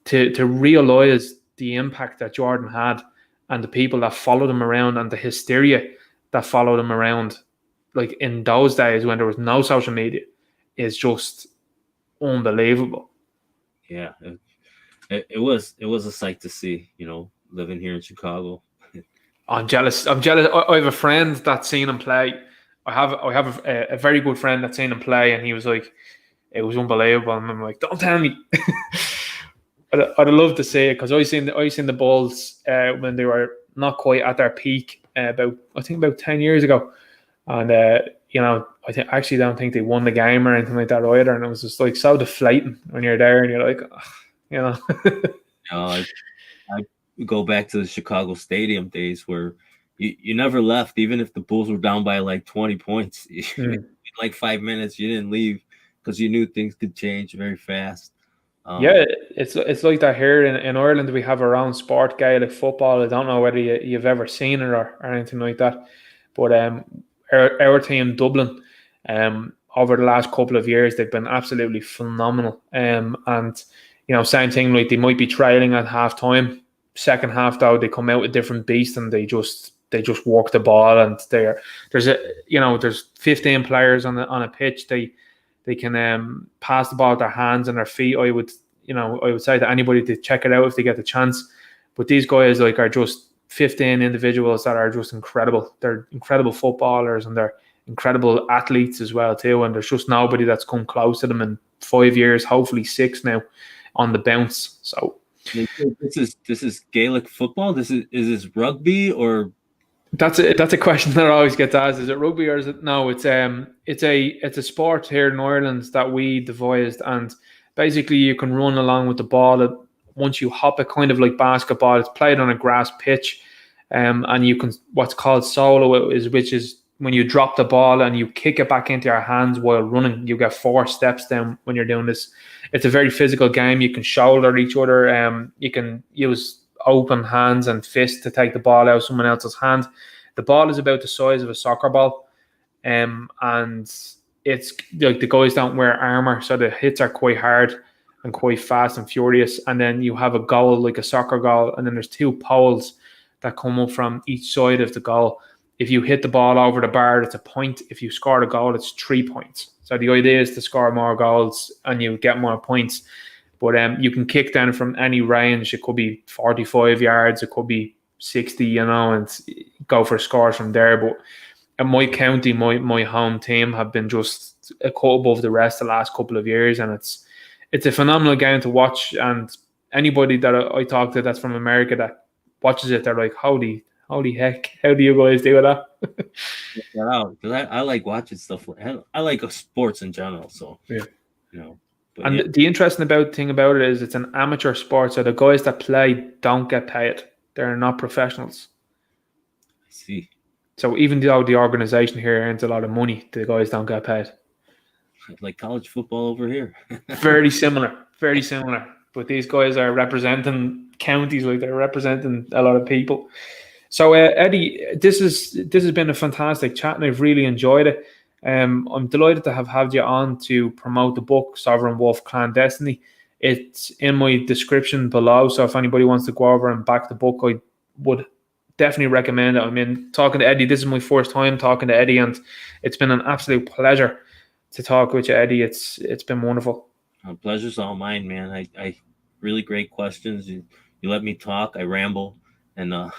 to realize the impact that Jordan had and the people that followed him around and the hysteria that followed him around, like in those days when there was no social media, is just unbelievable. yeah, it was a sight to see. Living here in Chicago. I'm jealous. I have a friend that's seen him play. I have a very good friend that's seen him play, and he was like, it was unbelievable. And I'm like, don't tell me. I'd love to see it because I seen the Bulls when they were not quite at their peak about 10 years ago, and I actually don't think they won the game or anything like that either, and it was just like so deflating when you're there and you're like, I go back to the Chicago Stadium days where you never left, even if the Bulls were down by like 20 points. In like 5 minutes, you didn't leave because you knew things could change very fast. Yeah, it's like that here in Ireland. We have our own sport, Gaelic football. I don't know whether you've ever seen it or anything like that, but our team Dublin, over the last couple of years, they've been absolutely phenomenal. And same thing, like they might be trailing at half time. Second half though, they come out a different beast and they just work the ball, and there's 15 players on a pitch. They can pass the ball with their hands and their feet. I would say to anybody to check it out if they get the chance. But these guys are just 15 individuals that are just incredible. They're incredible footballers and they're incredible athletes as well too. And there's just nobody that's come close to them in 5 years, hopefully 6 now, on the bounce. So this is Gaelic football. Is this rugby or? That's a question that always gets asked. Is it rugby or is it no? It's a sport here in Ireland that we devised, and basically you can run along with the ball. Once you hop it, kind of like basketball, it's played on a grass pitch, and you can what's called solo which is when you drop the ball and you kick it back into your hands while running. You get 4 steps down when you're doing this. It's a very physical game. You can shoulder each other. You can use open hands and fists to take the ball out of someone else's hand. The ball is about the size of a soccer ball, and it's like the guys don't wear armor, so the hits are quite hard and quite fast and furious. And then you have a goal like a soccer goal, and then there's 2 poles that come up from each side of the goal. If you hit the ball over the bar, it's a point. If you score a goal, it's 3 points. So the idea is to score more goals and you get more points. But you can kick down from any range. It could be 45 yards, it could be 60, and go for scores from there. But in my county, my home team have been just a cut above the rest the last couple of years, and it's a phenomenal game to watch. And anybody that I talk to that's from America that watches it, they're like, holy heck, how do you guys do that? Because I like watching stuff. I like sports in general. So yeah. And yeah. the interesting thing about it is it's an amateur sport, so the guys that play don't get paid. They're not professionals. I see. So even though the organization here earns a lot of money, the guys don't get paid. Like college football over here. Very similar, very similar. But these guys are representing counties, like they're representing a lot of people. So Eddie, this has been a fantastic chat, and I've really enjoyed it. I'm delighted to have had you on to promote the book Sovereign Wolf Clan Destiny. It's in my description below, so if anybody wants to go over and back the book, I would definitely recommend it. I mean, talking to Eddie, this is my first time talking to Eddie, and it's been an absolute pleasure to talk with you, Eddie. It's been wonderful. Pleasure's all mine, man. I really great questions. You let me talk. I ramble, and a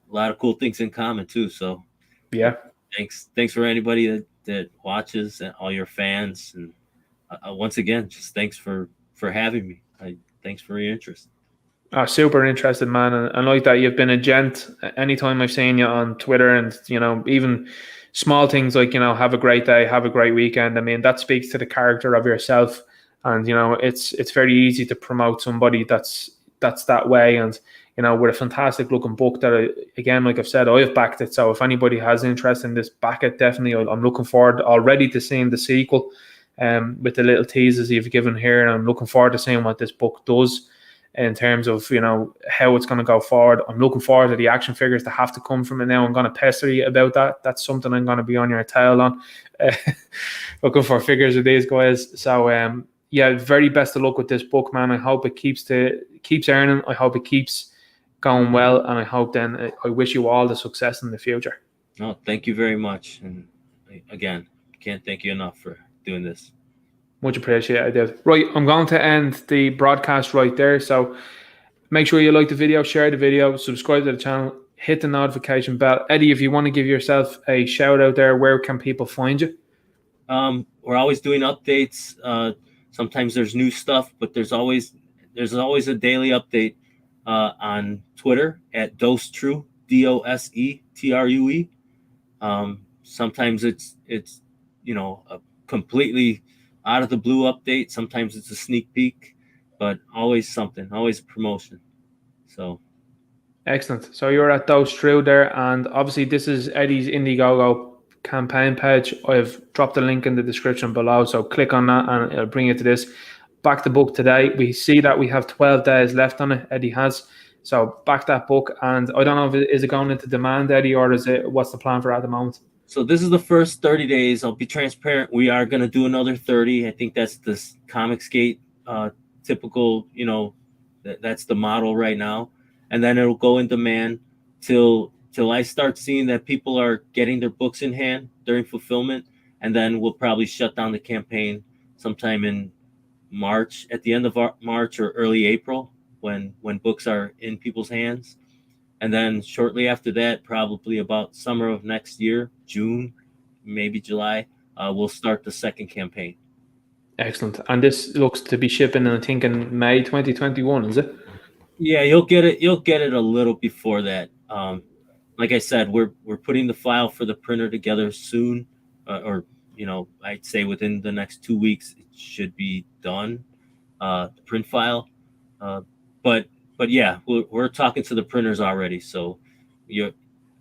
lot of cool things in common too. So yeah, thanks for anybody that watches and all your fans. And once again, just thanks for having me. Thanks for your interest. Super interested, man, and like that, you've been a gent. Anytime I've seen you on Twitter, and even small things like have a great day, have a great weekend. I mean, that speaks to the character of yourself, and it's very easy to promote somebody that's that way. And with a fantastic looking book that again, like I've said, I've backed it. So if anybody has interest in this, back it definitely. I'm looking forward already to seeing the sequel, with the little teasers you've given here, and I'm looking forward to seeing what this book does in terms of how it's going to go forward. I'm looking forward to the action figures that have to come from it now. I'm going to pester you about that. That's something I'm going to be on your tail on. Looking for figures of these guys. So yeah, very best of luck with this book, man. I hope it keeps earning. I hope it keeps going well, and I hope then I wish you all the success in the future. No, thank you very much, and again, can't thank you enough for doing this. Much appreciated, Dave. Right, I'm going to end the broadcast right there. So make sure you like the video, share the video, subscribe to the channel, hit the notification bell. Eddie, if you want to give yourself a shout out there, where can people find you? We're always doing updates. Sometimes there's new stuff, but there's always a daily update on Twitter at DoseTrue, DoseTrue. Sometimes it's a completely out of the blue update. Sometimes it's a sneak peek, but always something, always a promotion. So excellent. So you're at DoseTrue there, and obviously this is Eddie's Indiegogo campaign page. I've dropped a link in the description below, so click on that and it'll bring you to this. Back the book today. We see that we have 12 days left on it. Eddie has. So back that book, and I don't know if is it going into demand, Eddie, or what's the plan for at the moment? So this is the first 30 days. I'll be transparent. We are going to do another 30. I think that's the Comicsgate typical, that's the model right now. And then it'll go in demand till I start seeing that people are getting their books in hand during fulfillment. And then we'll probably shut down the campaign sometime in March, at the end of March or early April, when books are in people's hands. And then shortly after that, probably about summer of next year, June, maybe July, we'll start the second campaign. Excellent. And this looks to be shipping, I think, in May 2021, is it? Yeah, you'll get it a little before that. Like I said, we're putting the file for the printer together soon, or I'd say within the next 2 weeks it should be done, the print file. But yeah, we're talking to the printers already, so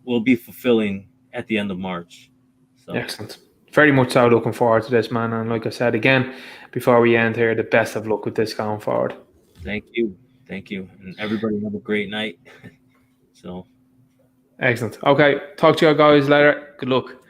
we'll be fulfilling at the end of March. So. Excellent. Very much so looking forward to this, man. And like I said, again, before we end here, the best of luck with this going forward. Thank you. And everybody have a great night. So. Excellent. Okay. Talk to you guys later. Good luck.